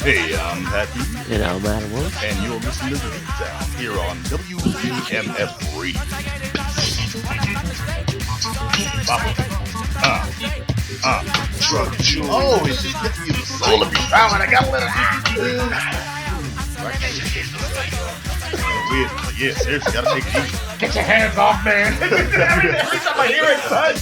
Hey, I'm Happy. And I'm Adam Willis. And you're listening to Geek Down here on WEMF Radio. Oh, it just gets me in the soul of you. And I got a little. Yeah, seriously, gotta take it easy. Get your hands off, man. Every time I hear it, son.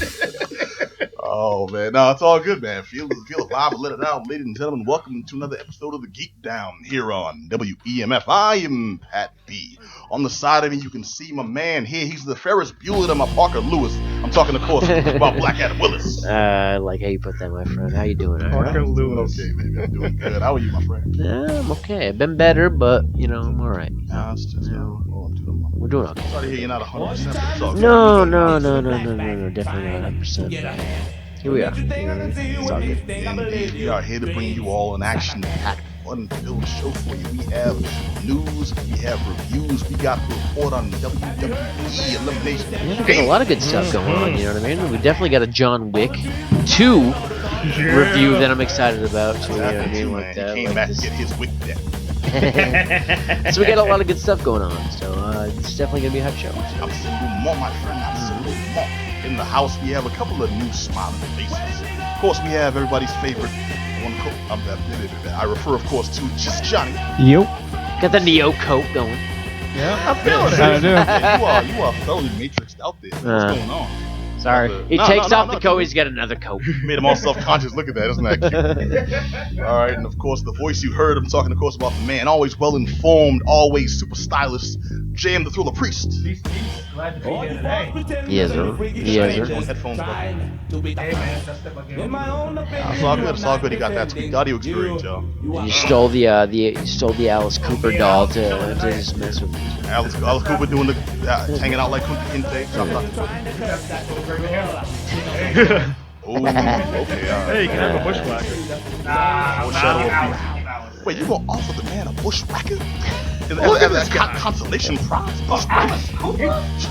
Oh, man. No, it's all good, man. Feel alive and let it out. Ladies and gentlemen, welcome to another episode of the Geek Down here on WEMF. I am Pat B. On the side of me, you can see my man here. He's the Ferris Bueller to my Parker Lewis. I'm talking, of course, about Black Adam Willis. I like how you put that, my friend. How you doing? Parker Lewis. Okay, baby. I'm doing good. How are you, my friend? I'm okay. I've been better, but, I'm all right. Nah, it's just, we're doing okay. Sorry to hear you're not 100%, but it's all good. No. Definitely not 100%. Here we are. It's all good. And we are here to bring you all an action-packed, fun-filled show for you. We have news, we have reviews, we got a report on WWE Elimination. Yeah, we got a lot of good stuff going on, you know what I mean? We definitely got a John Wick 2 review that I'm excited about, too, you know what I mean? Like that. He came back to get his Wick deck. So we got a lot of good stuff going on, so it's definitely going to be a hot show. Absolutely more, my friend, absolutely more. In the house, we have a couple of new smiling faces. Of course, we have everybody's favorite. I refer, of course, to just Johnny. Yep. Got the Nioh coat going. Yeah, I'm feeling it. I do. You are thoroughly matrixed out there. What's going on? Sorry. He takes off the coat, he's got another coat. Made him all self-conscious. Look at that. Isn't that cute? All right, and of course, the voice you heard, I'm talking, of course, about the man, always well-informed, always super stylish, J.M. the Thriller Priest. Peace. Glad to be here today. Yes, sir. Headphones, buddy. Hey, man, that's step again. It's all good. It's all good. He got that tweaked audio experience, y'all. You stole the Alice Cooper doll to just mess with me. Alice Cooper doing the hanging out like Kunta Kinte. Oh, okay. Hey, you can have a bushwhacker. Wait, you gonna offer the man a bushwhacker? As a consolation prize?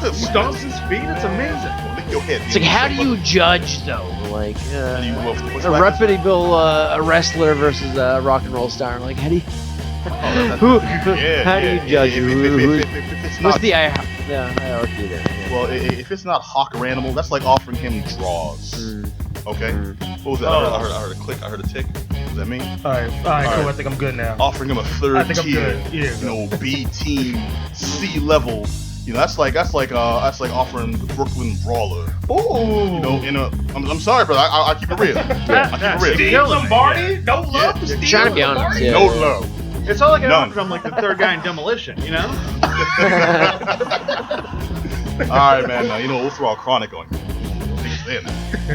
Stomps his feet, it's amazing. Lick your head. It's like, how do you judge, though? Like, a a reputable wrestler versus a rock and roll star. Like, how do you... how do you judge? What's the hierarchy there? Yeah. Well, if it's not Hawk or Animal, that's like offering him draws. Okay? What was that? I heard a click, I heard a tick. What does that mean? Alright, cool. I think I'm good now. Offering him a third tier, Yeah, B team, C level. That's like offering the Brooklyn Brawler. Ooh. I'm sorry, brother. I keep it real. I keep it real. Steve Lombardi? No love to Steve Trying to be honest, Lombardi? yeah. No love. It's all like I None. offered him like the third guy in Demolition, you know? Alright, man. We'll throw our chronic on you.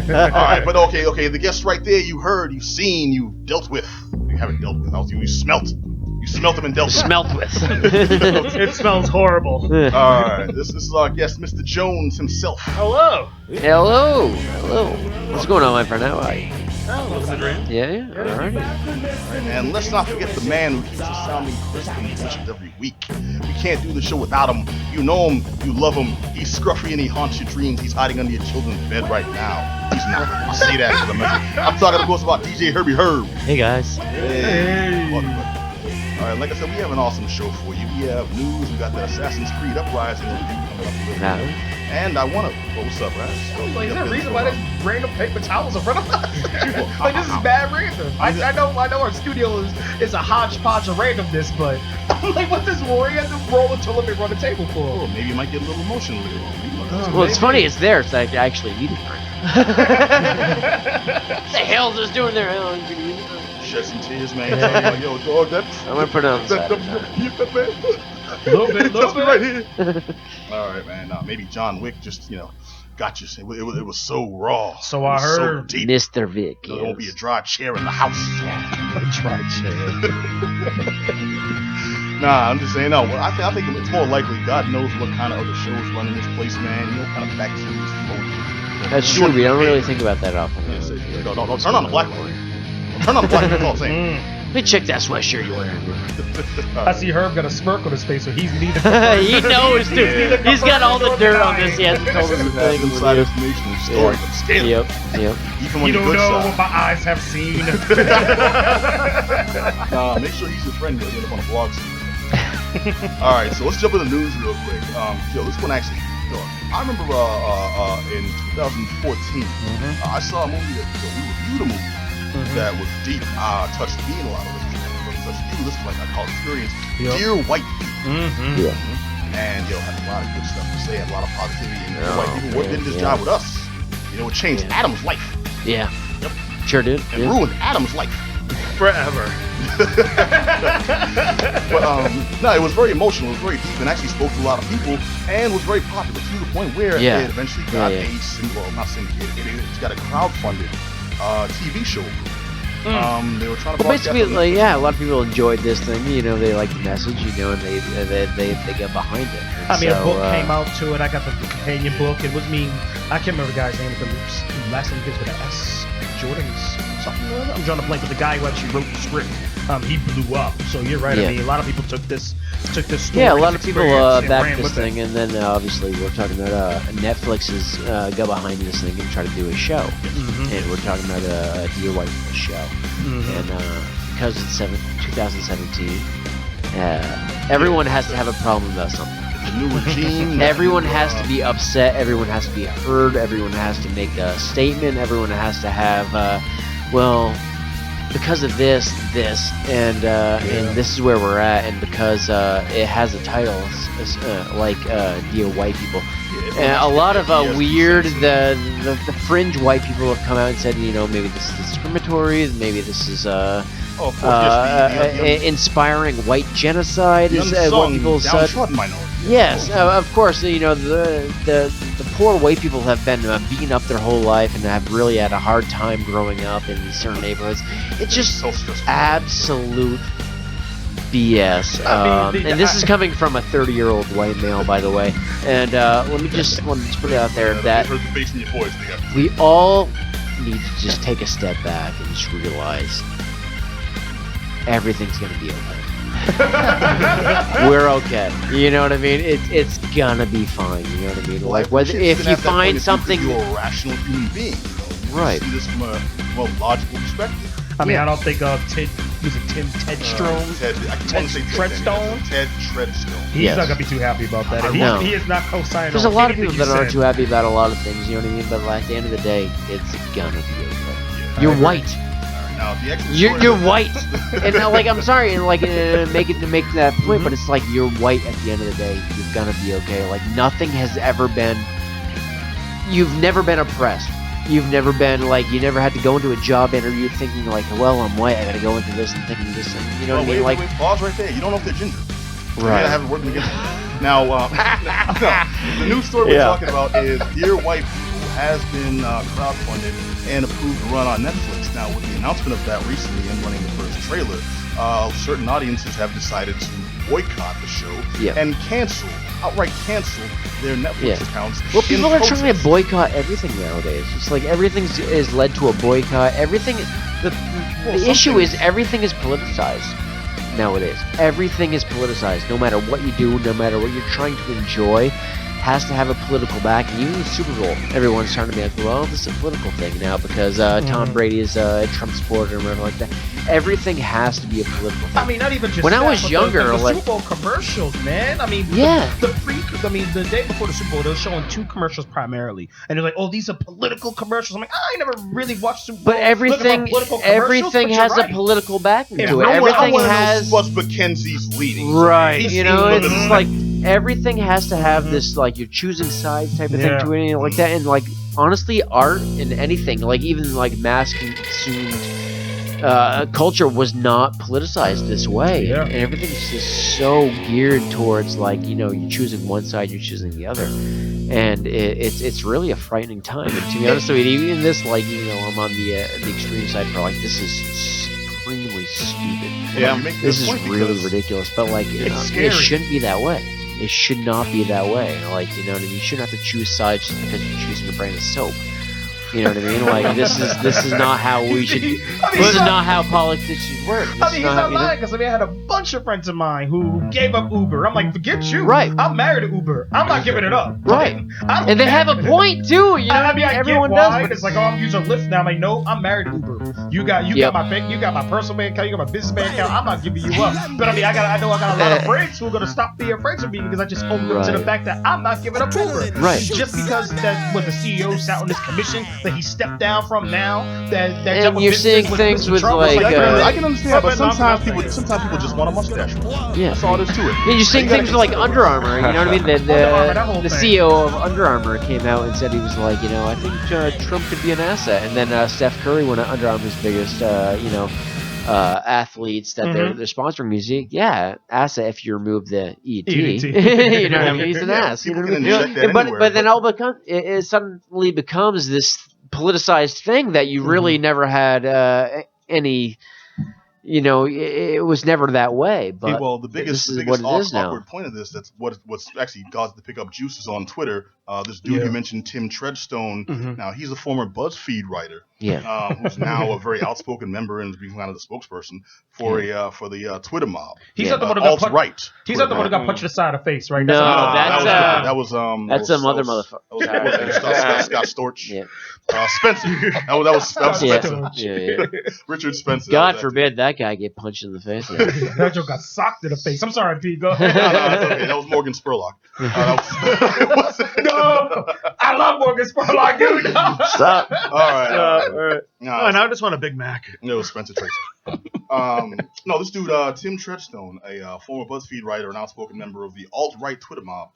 Alright, but okay. The guests right there, you heard, you've seen, you've dealt with. You haven't dealt with. You smelt. You smelt them and dealt with. Smelt with. It smells horrible. Alright, this is our guest, Mr. Jones himself. Hello. Hello. What's going on, my friend? How are you? Hello, Adrian. Yeah. Alright. And let's not forget the man who keeps us sounding crisp and efficient every week. We can't do the show without him. You know him, you love him. He's scruffy and he haunts your dreams. He's hiding under your children's bed right now. He's not. I'll say that because I'm talking, of course, about DJ Herbie Herb. Hey, guys. Hey. Alright, like I said, we have an awesome show for you. We have news. We got the Assassin's Creed Uprising review coming up a little bit. And I want to... what's up, Raz? Like, is there a reason why there's random paper towels in front of us? Like, this is bad random. I know our studio is a hodgepodge of randomness, but I'm like, what's this war? You have to roll a toilet paper on the table for? Oh, maybe you might get a little emotional later on. Well, it's funny, it's there, so I actually need it. What the hell is this doing there? Shed some tears, man. Yo, dog, that's... I'm gonna put it on the side. A little bit right here. All right, man. Maybe John Wick just, got you. It was so raw. So I heard. So deep. Mr. Vic. There won't be a dry chair in the house. A dry chair. Nah, I'm just saying. No, I think it's more likely. God knows what kind of other shows running this place, man. Kind of bacteria. That's true. We don't really think about that often. Don't turn on the black light. Turn on the black light. That's all I'm saying. Let me check that sweatshirt you're wearing. I see Herb got a smirk on his face, so he's neither. He knows, dude. He's got all the dirt on this. He hasn't told us That's inside information and story. But scale it. Yep. Even when You the don't good know side. what my eyes have seen. Make sure he's your friend. You'll end up on a blog soon. All right, so let's jump into the news real quick. This one actually. I remember in 2014, I saw a movie that we reviewed a movie that was deep, touched me in a lot of ways. Touched you. This was like I call it experience. Dear White People. And had a lot of good stuff to say, had a lot of positivity, and White People did this job with us. It changed Adam's life. Yeah. Yep. Sure did. And ruined Adam's life. Forever. But no, it was very emotional, it was very deep, and actually spoke to a lot of people, and was very popular to the point where it eventually got not syndicated, it got a crowdfunded TV show. They were trying to basically, a lot of people enjoyed this thing. They liked the message, and they got behind it. And a book came out to it. I got the companion book. It was I can't remember the guy's name. The last name begins with an S. Jordan's something. I'm drawing a blank with the guy who actually wrote the script. He blew up. So you're right. I mean, a lot of people took this story. Yeah, a lot of people backed this thing, and then obviously we're talking about Netflix has got behind this thing and tried to do a show, and we're talking about a Dear White People show, and because it's 2017, everyone has to have a problem about something. The new regime. Everyone has to be upset. Everyone has to be heard. Everyone has to make a statement. Everyone has to have, because of this, and this is where we're at, and because it has a title like Dear White People. A lot of weird, the fringe white people have come out and said, maybe this is discriminatory, maybe this is inspiring white genocide, is what people said. Yes, of course. The poor white people have been beaten up their whole life and have really had a hard time growing up in these certain neighborhoods. It's just absolute BS. And this is coming from a 30-year-old white male, by the way. And let me just put it out there that we all need to just take a step back and just realize everything's gonna be okay. We're okay. You know what I mean? It's gonna be fine. You know what I mean? Like whether if you find something, you're a rational human being. Right. See this from a logical perspective. I mean, I don't think Ted Treadstone? Ted Treadstone. Ted Treadstone. He's not gonna be too happy about that. He is not co-signing. There's a lot of people that aren't too happy about a lot of things. You know what I mean? But at the end of the day, it's gonna be okay. Yeah, you're white. You're white, and I'm sorry, and make that point, but it's like you're white at the end of the day. You're gonna be okay. Like nothing has ever been. You've never been oppressed. You've never been you never had to go into a job interview thinking well, I'm white, I gotta go into this and thinking this, and you know what I mean? Wait, pause right there. You don't know if they're ginger. Right. I haven't worked against them. Now, the new story we're talking about is Dear White People has been crowdfunded and approved to run on Netflix. Now, with the announcement of that recently and running the first trailer, certain audiences have decided to boycott the show and outright cancel their Netflix accounts. Well, people are trying to boycott everything nowadays. It's like everything is led to a boycott. Everything. The issue is everything is politicized nowadays. Everything is politicized. No matter what you do, no matter what you're trying to enjoy, has to have a political backing. Even the Super Bowl, everyone's trying to be like, well, this is a political thing now because Tom Brady is a Trump supporter or whatever like that. Everything has to be a political thing. I mean, not even just when I was younger, the Super Bowl commercials, man. I mean, the day before the Super Bowl, they were showing two commercials primarily, and they're like, "Oh, these are political commercials." I'm like, I never really watched Super Bowl. But everything has a political backing to it. Everything has what's Mackenzie's leading. Right. It's like everything has to have this you're choosing sides type of thing to it, like that, and honestly, art and anything even mass consumed culture was not politicized this way, and everything's just so geared towards you're choosing one side, you're choosing the other, and it's really a frightening time. And to be honest with you, even this I'm on the extreme side for this is supremely stupid. This is really ridiculous, but it shouldn't be that way. It should not be that way. You know what I mean? You shouldn't have to choose sides just because you're choosing a brand of soap. You know what I mean? Like this is not how we should. This is not how politics should work. He's not lying, because I had a bunch of friends of mine who gave up Uber. I'm like, forget you. Right. I'm married to Uber. I'm not giving it up. Right. And they have a point too. You know, everyone does. But it's like, oh, I'm using Lyft now. I'm like, no, I'm married to Uber. You got my bank. You got my personal bank account. You got my business bank account. I'm not giving you up. But I know I got a lot of friends who are gonna stop being friends with me because I just own them to the fact that I'm not giving up Uber. Right. Just because that was the CEO sat on this commission that he stepped down from now. And you're seeing things with like. I can understand, but sometimes people just want a mustache. Yeah. That's all there is to it. And you're seeing things with like Under Armour. You know what I mean? The CEO of Under Armour came out and said he was like, you know, I think Trump could be an asset. And then Steph Curry, one of Under Armour's biggest, athletes that they're sponsoring music. Yeah, asset if you remove the ET. You know what I mean? He's an ass. You know what I mean? But then it suddenly becomes this politicized thing that you really never had any. You know, it was never that way. But well, the biggest awkward point of this, that's what's actually caused to pick up juices on Twitter. This dude you mentioned, Tim Treadstone. Now he's a former BuzzFeed writer. Who's now a very outspoken member and is being kind of the spokesperson for the Twitter mob. He's not the one who got punched. He's not the one who got punched in the side of the face, right? No, that's some other motherfucker. Scott Storch. Yeah. Spencer. That was Spencer. Yeah. Richard Spencer. God forbid that guy get punched in the face. That joke got socked in the face. I'm sorry, Pete. Go ahead. No, that's okay. That was Morgan Spurlock. No, I love Morgan Spurlock, dude. Stop. All right. Now I just want a Big Mac. No, Spencer Tracy. No, this dude, Tim Treadstone, a former BuzzFeed writer and outspoken member of the alt-right Twitter mob,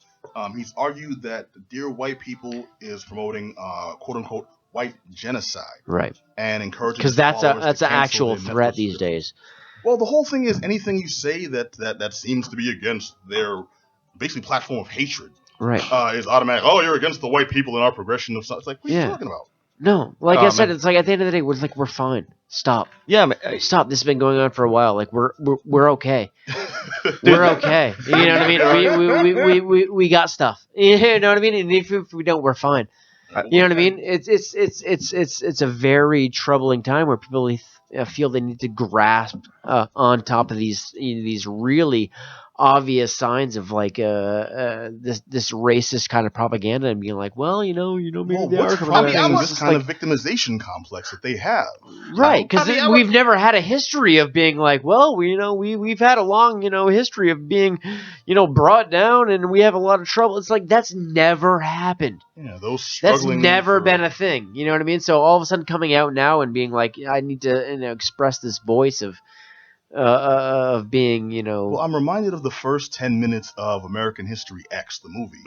he's argued that Dear White People is promoting quote-unquote white genocide. Right. And encouraging because that's an actual threat these days. Well, the whole thing is anything you say that seems to be against their basically platform of hatred. Right. Is automatic. Oh, you're against the white people in our progression of stuff. It's like, what are you talking about? No, like I said, it's like at the end of the day, we're fine. Stop. Yeah, stop. This has been going on for a while. Like we're okay. We're okay. You know what I mean? We got stuff. You know what I mean? And if we don't, we're fine. You know what I mean? It's a very troubling time where people feel they need to grasp on top of these really obvious signs of like this racist kind of propaganda and being like, well, maybe they are coming this kind of victimization complex that they have, right? Because we've never had a history of being like, well, we've had a long history of being brought down and we have a lot of trouble. It's like that's never happened. Yeah, those struggling. That's never been a thing. You know what I mean? So all of a sudden coming out now and being like, I need to express this voice of being, Well, I'm reminded of the first 10 minutes of American History X, the movie,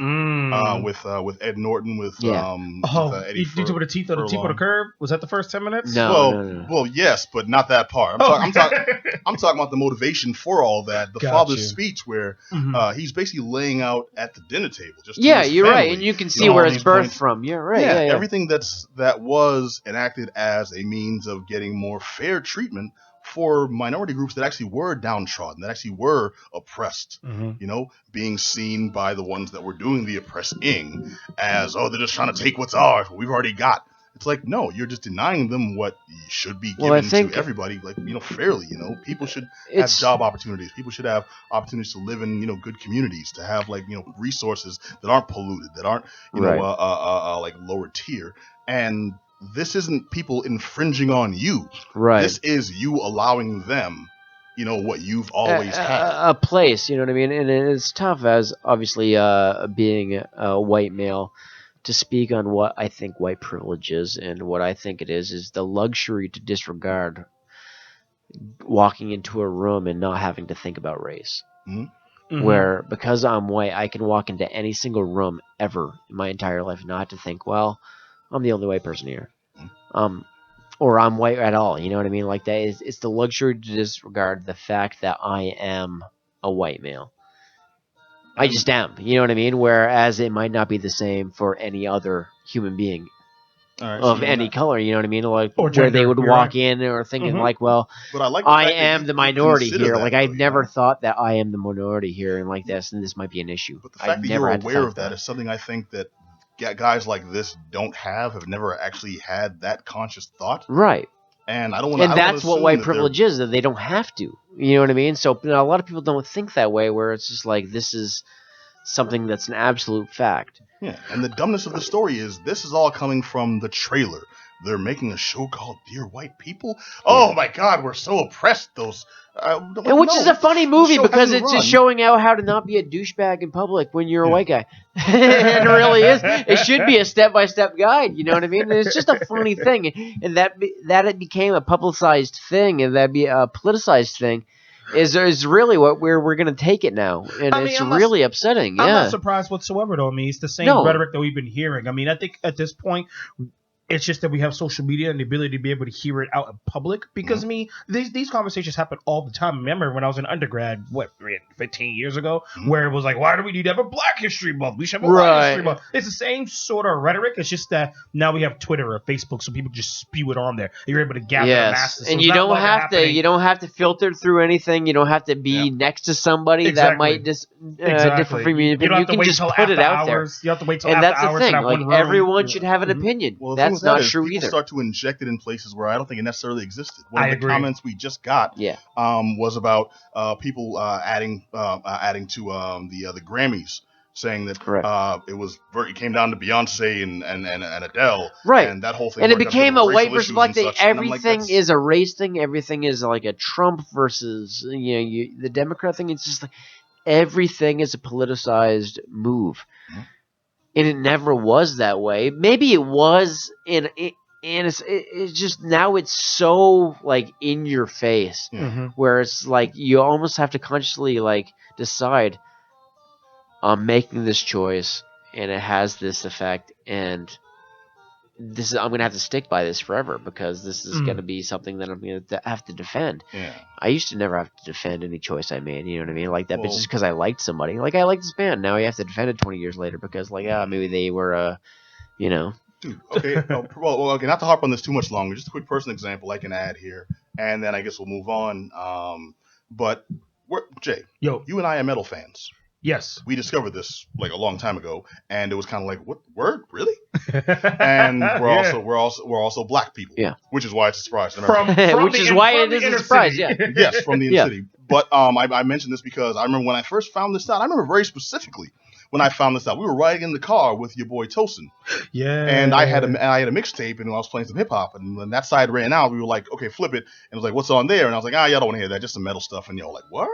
with Ed Norton, with Eddie. You took the teeth on the curb. Was that the first 10 minutes? No. Well, yes, but not that part. I'm talking about the motivation for all that. The father's speech, where he's basically laying out at the dinner table. Just you're right, and you can see where it's birthed from. You're right. Yeah, everything that was enacted as a means of getting more fair treatment for minority groups that actually were downtrodden, that actually were oppressed, being seen by the ones that were doing the oppressing as, they're just trying to take what's ours, what we've already got. It's like, no, you're just denying them what should be given to everybody, like, fairly, people should have job opportunities. People should have opportunities to live in, good communities, to have resources that aren't polluted, that aren't, like lower tier. And this isn't people infringing on you. Right. This is you allowing them, what you've always had. A place, you know what I mean? And it's tough as, obviously, being a white male to speak on what I think white privilege is. And what I think it is the luxury to disregard walking into a room and not having to think about race. Mm-hmm. Where, because I'm white, I can walk into any single room ever in my entire life and not have to think, well, I'm the only white person here. Or I'm white at all. You know what I mean? Like that it's the luxury to disregard the fact that I am a white male. I just am. You know what I mean? Whereas it might not be the same for any other human being of any color. You know what I mean? Like or where they would walk in or thinking like, well, but I am the minority here. Like I've never know? thought that I am the minority here and like this, and this might be an issue. But the fact that you're aware of that is something I think that guys like this have never actually had that conscious thought. Right. And I don't want. And that's what white privilege is, that they don't have to. You know what I mean? So a lot of people don't think that way, where it's just like, this is something that's an absolute fact. Yeah, and the dumbness of the story is this is all coming from the trailer. They're making a show called Dear White People. Oh my God, we're so oppressed. Those, which is a funny movie because it's just showing out how to not be a douchebag in public when you're a white guy. It really is. It should be a step-by-step guide. You know what I mean? And it's just a funny thing, and that it became a publicized thing, and that be a politicized thing. Is really what we're going to take it now, and it's really upsetting. I'm not surprised whatsoever, though. I mean, it's the same rhetoric that we've been hearing. I mean, I think at this point, it's just that we have social media and the ability to be able to hear it out in public. Because, I mean, these conversations happen all the time. I remember when I was an undergrad, 15 years ago, where it was like, why do we need to have a Black History Month? We should have a Black History Month. It's the same sort of rhetoric. It's just that now we have Twitter or Facebook, so people just spew it on there. You're able to gather the masses. So and you don't have to filter through anything. You don't have to be next to somebody that might differ from you. You can just put it out there. You have to wait till after hours. And that's the thing. Like, everyone should have an opinion. Well, that's not true people either. Start to inject it in places where I don't think it necessarily existed. One of the comments we just got was about people adding to the Grammys, saying that it came down to Beyonce and Adele, right? And that whole thing, and it became a white versus black thing. Everything is a race thing. Everything is like a Trump versus the Democrat thing. It's just like everything is a politicized move. Mm-hmm. And it never was that way. Maybe it was, and it's just now it's so like in your face, where it's like you almost have to consciously like decide, I'm making this choice, and it has this effect, and I'm gonna have to stick by this forever because this is gonna be something that I'm gonna have to defend. Yeah. I used to never have to defend any choice I made. You know what I mean? Like that, but just because I liked somebody, like I liked this band. Now you have to defend it 20 years later because, like, maybe they were, Dude, okay. Okay. Not to harp on this too much longer. Just a quick personal example I can add here, and then I guess we'll move on. But Jay, you and I are metal fans. Yes. We discovered this like a long time ago, and it was kind of like, what word, really? And we're also black people. Yeah. Which is why it's a surprise. Which is why it is a surprise. Yeah. Yes, from the inner city. But I mentioned this because I remember when I first found this out. I remember very specifically when I found this out. We were riding in the car with your boy Tosin. Yeah. And I had a mixtape, and I was playing some hip hop, and when that side ran out, we were like, okay, flip it. And it was like, what's on there? And I was like, y'all don't want to hear that, just some metal stuff. And y'all like, what?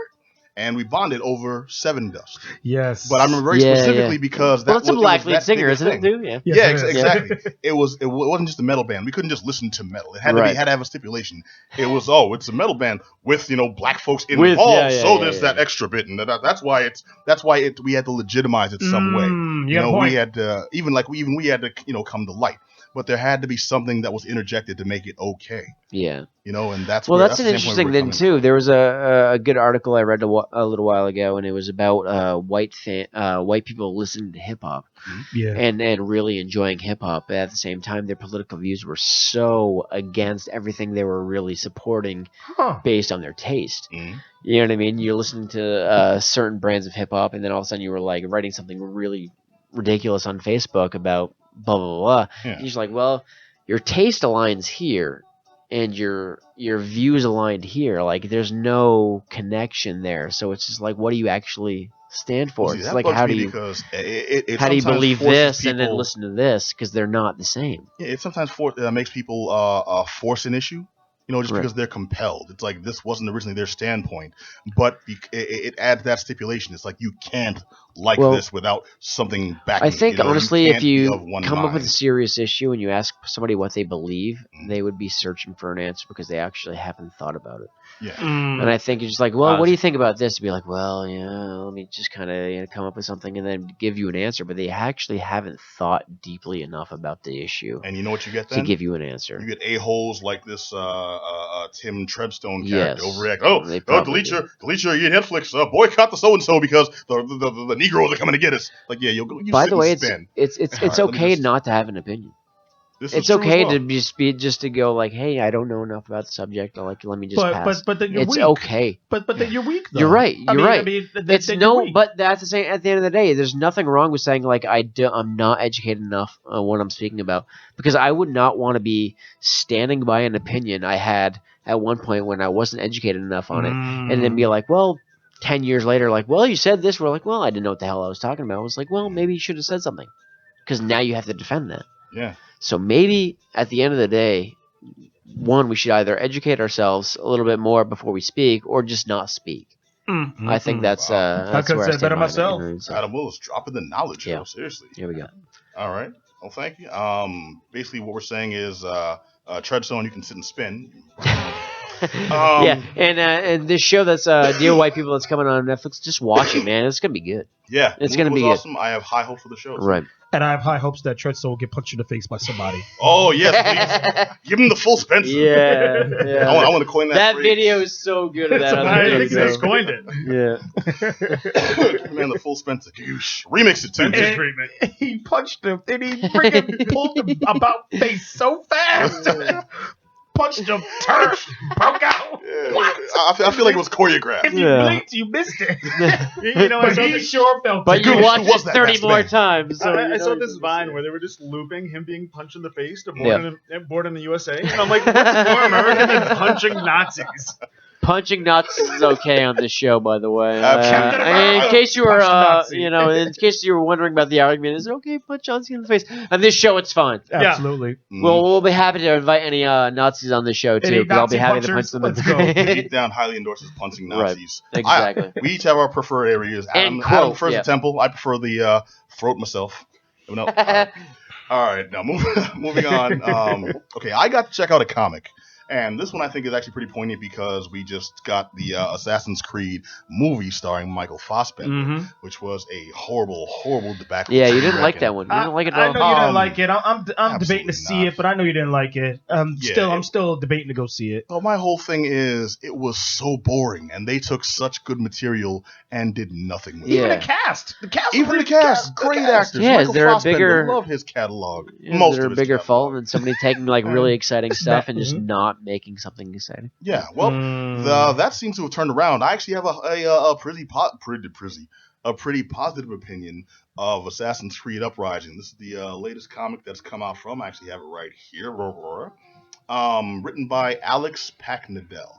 And we bonded over Seven Dust. Yes. But I remember very specifically because that's a black lead singer, isn't it, dude? Yeah, exactly. It wasn't just a metal band. We couldn't just listen to metal. It had to have a stipulation. It was it's a metal band with black folks involved. There's that extra bit, and that's why we had to legitimize it some way. We had to we had to come to light. But there had to be something that was interjected to make it okay. Yeah. And that's that's an interesting thing too. There was a good article I read a little while ago, and it was about white people listening to hip hop, and really enjoying hip hop. But at the same time, their political views were so against everything they were really supporting, based on their taste. Mm-hmm. You know what I mean? You're listening to certain brands of hip hop, and then all of a sudden you were like writing something really ridiculous on Facebook about blah blah blah. Yeah. And you're just like, well, your taste aligns here, and your views aligned here. Like, there's no connection there. So it's just like, what do you actually stand for? It's like, how do you believe this and then listen to this? Because they're not the same. Yeah, it sometimes makes people force an issue. Because they're compelled. It's like this wasn't originally their standpoint, but it adds that stipulation. It's like you can't this without something backing. I think honestly, if you come up with a serious issue and you ask somebody what they believe, they would be searching for an answer because they actually haven't thought about it. Yeah. And I think it's just like, well, what do you think about this? To be like, well, let me just kind of come up with something and then give you an answer. But they actually haven't thought deeply enough about the issue. And you know what you get then? To give you an answer. You get a-holes like this Tim Trebstone character overreact. Delete your Netflix, boycott the so-and-so because the Negroes are coming to get us. Like, you'll By the way, it's okay not to have an opinion. It's okay to just to go like, hey, I don't know enough about the subject. Or like, let me just pass. But then you're it's weak. Okay. But then you're weak. Though. You're right. You're right. I mean, It's but that's the same. At the end of the day, there's nothing wrong with saying like I'm not educated enough on what I'm speaking about, because I would not want to be standing by an opinion I had at one point when I wasn't educated enough on it, and then be like, well, 10 years later, like, well, you said this. We're like, well, I didn't know what the hell I was talking about. I was like, well, maybe you should have said something, because now you have to defend that. Yeah. So maybe at the end of the day, one, we should either educate ourselves a little bit more before we speak, or just not speak. I think that's I could where say better myself. Adam Willis dropping the knowledge. Yeah. Seriously. Here we go. All right. Well, thank you. Basically, what we're saying is, Treadstone, you can sit and spin. Yeah, and this show that's Dear White People that's coming on Netflix, just watch it, man. It's gonna be good. Yeah, it's gonna be awesome. I have high hopes for the show. Right. And I have high hopes that Treadstone will get punched in the face by somebody. Oh yes, please. Give him the full Spencer. Yeah. I want to coin that. That phrase. video is so good. At that. I think they coined it. Yeah. Man, the full Spencer. Remix it too. Treatment. He punched him, and he freaking pulled him about face so fast. Punched him, turned, broke out. Yeah. What? I feel like it was choreographed. If you blinked, you missed it. You know, But he sure felt But it. you Who watched was it that 30 next more man? times. So I saw this Vine where they were just looping him being punched in the face to born in the USA. And I'm like, what's more American than punching Nazis? Punching Nazis is okay on this show, by the way. Absolutely. In case you were, Nazi. in case you were wondering about the argument, is it okay to punch Nazi in the face? On this show, it's fine. Absolutely. We'll be happy to invite any Nazis on the show too, Any because I'll be happy Nazi to punch them in punchers? the Let's go. face. Geek Down highly endorses punching Nazis. Right. Exactly. We each have our preferred areas. Adam prefers the temple. I prefer the throat myself. No. All right. Now moving on. Okay, I got to check out a comic. And this one I think is actually pretty poignant because we just got the Assassin's Creed movie starring Michael Fassbender, which was a horrible, horrible debacle. Yeah, you didn't like that one. You didn't like it at all. I know you didn't like it. I'm debating to see not. it, but I know you didn't like it. I'm still debating to go see it. Well, my whole thing is it was so boring, and they took such good material and did nothing with it. Even the cast. Even the cast, great actors. Yeah, Michael is there a Fassbender, bigger? love his catalog. Is Most there of a his bigger catalog. fault than somebody taking like really exciting stuff and just not making something exciting? Yeah, well, that seems to have turned around. I actually have a pretty positive opinion of Assassin's Creed Uprising. This is the latest comic that's come out from. I actually have it right here. Written by Alex Packnadell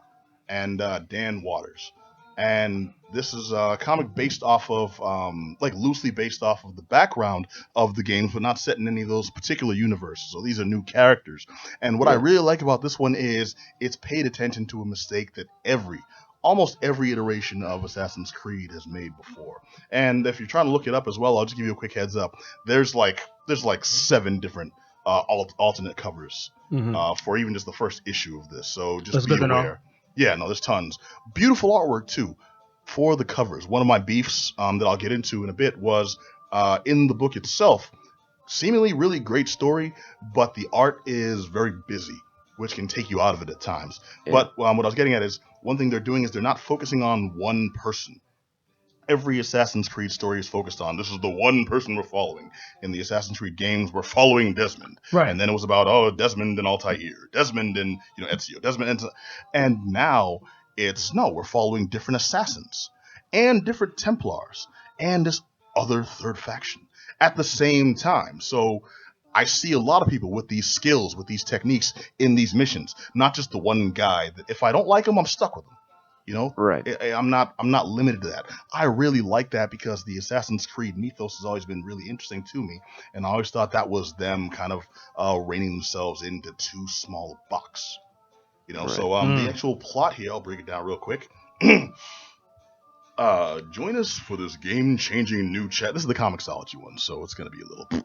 and Dan Waters. And this is a comic based off of, loosely based off of the background of the games, but not set in any of those particular universes. So these are new characters. And what I really like about this one is it's paid attention to a mistake that almost every iteration of Assassin's Creed has made before. And if you're trying to look it up as well, I'll just give you a quick heads up. There's like 7 different alternate covers for even just the first issue of this. So just be aware. Yeah, no, there's tons. Beautiful artwork, too, for the covers. One of my beefs that I'll get into in a bit was in the book itself, seemingly really great story, but the art is very busy, which can take you out of it at times. Yeah. But what I was getting at is, one thing they're doing is they're not focusing on one person. Every Assassin's Creed story is focused on, this is the one person we're following. In the Assassin's Creed games, we're following Desmond. Right. And then it was about, Desmond and Altair. Desmond and, Ezio. Desmond and now we're following different assassins. And different Templars. And this other third faction. At the same time. So I see a lot of people with these skills, with these techniques in these missions. Not just the one guy that if I don't like him, I'm stuck with him. Right. I'm not limited to that. I really like that because the Assassin's Creed mythos has always been really interesting to me, and I always thought that was them kind of reining themselves into too small a box. Right. So the actual plot here, I'll break it down real quick. Join us for this game-changing new chat. This is the Comixology one, so it's going to be a little. This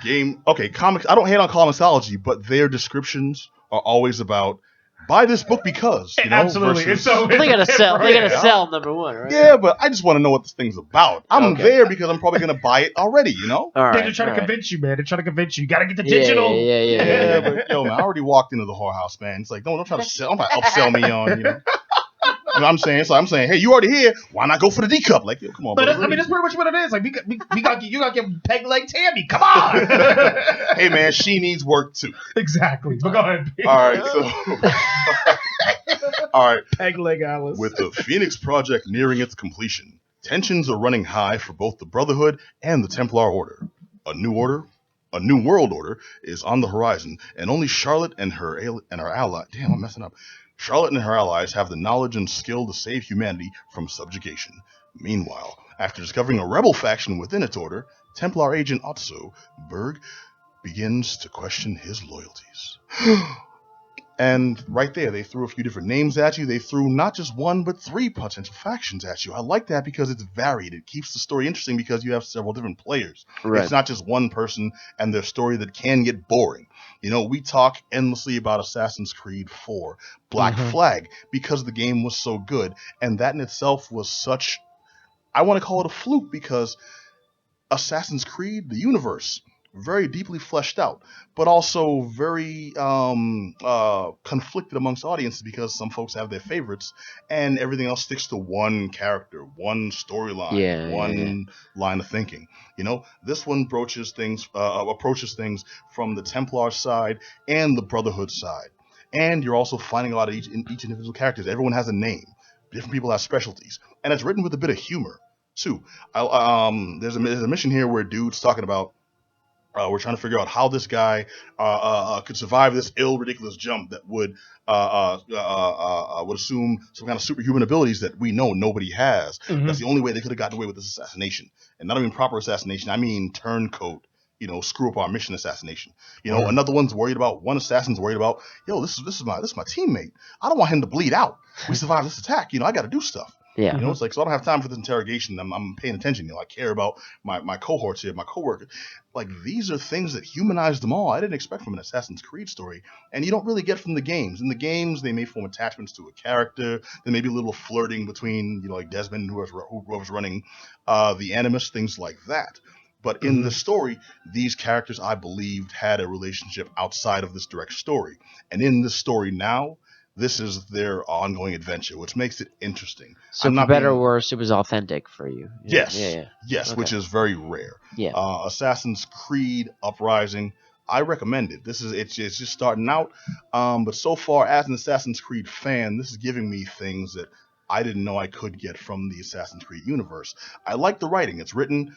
game. Okay, comics. I don't hate on Comixology, but their descriptions are always about. Buy this book because, absolutely. Versus, they gotta sell. They gotta sell number one, right? Yeah, but I just want to know what this thing's about. I'm there because I'm probably gonna buy it already. All right, they're trying to convince you, man. They're trying to convince you. You gotta get the digital. Yeah. But man, I already walked into the whorehouse, man. It's like, don't try to sell. Don't try to upsell me on, I'm saying, hey, you already here. Why not go for the D cup? Like, yo, come on, But brother. that's pretty much what it is. Like, you got to give peg leg Tammy. Come on. Hey, man, she needs work too. Exactly. But go ahead. All right, so. All right. Peg leg Alice. With the Phoenix Project nearing its completion, tensions are running high for both the Brotherhood and the Templar Order. A new world order is on the horizon, and only Charlotte and her ally. Damn, I'm messing up. Charlotte and her allies have the knowledge and skill to save humanity from subjugation. Meanwhile, after discovering a rebel faction within its order, Templar agent Otso Berg begins to question his loyalties. And right there, they threw a few different names at you. They threw not just one, but 3 potential factions at you. I like that because it's varied. It keeps the story interesting because you have several different players. Right. It's not just one person and their story that can get boring. You know, we talk endlessly about Assassin's Creed 4, Black Flag, because the game was so good. And that in itself was such, I want to call it a fluke, because Assassin's Creed, the universe, very deeply fleshed out, but also very conflicted amongst audiences because some folks have their favorites and everything else sticks to one character, one storyline, line of thinking. You know, this one approaches things from the Templar side and the Brotherhood side. And you're also finding out each individual characters. Everyone has a name. Different people have specialties. And it's written with a bit of humor, too. There's a mission here where dude's talking about we're trying to figure out how this guy could survive this ridiculous jump that would assume some kind of superhuman abilities that we know nobody has. That's the only way they could have gotten away with this assassination. And not even proper assassination, I mean turncoat, screw up our mission assassination. One assassin's worried about, this is my teammate. I don't want him to bleed out. We survived this attack. I got to do stuff. Yeah. It's like, so I don't have time for this interrogation. I'm paying attention. I care about my cohorts here, my coworkers. Like, these are things that humanize them all. I didn't expect from an Assassin's Creed story. And you don't really get from the games. In the games, they may form attachments to a character. There may be a little flirting between, like Desmond and whoever's running the Animus, things like that. But in the story, these characters, I believed, had a relationship outside of this direct story. And in this story now, this is their ongoing adventure, which makes it interesting. So for better or worse, it was authentic for you. Yes. Yes, okay. Which is very rare. Yeah. Assassin's Creed Uprising, I recommend it. It's just starting out, but so far as an Assassin's Creed fan, this is giving me things that I didn't know I could get from the Assassin's Creed universe. I like the writing. It's written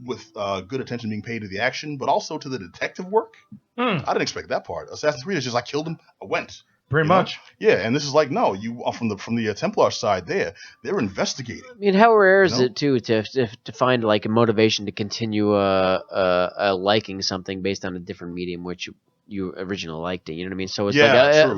with good attention being paid to the action, but also to the detective work. I didn't expect that part. Assassin's Creed is just, I killed him, I went. Pretty much. Yeah, and this is like, no, you from the Templar side they're investigating. I mean, how rare is it too to find like a motivation to continue liking something based on a different medium which you originally liked it, you know what I mean? So it's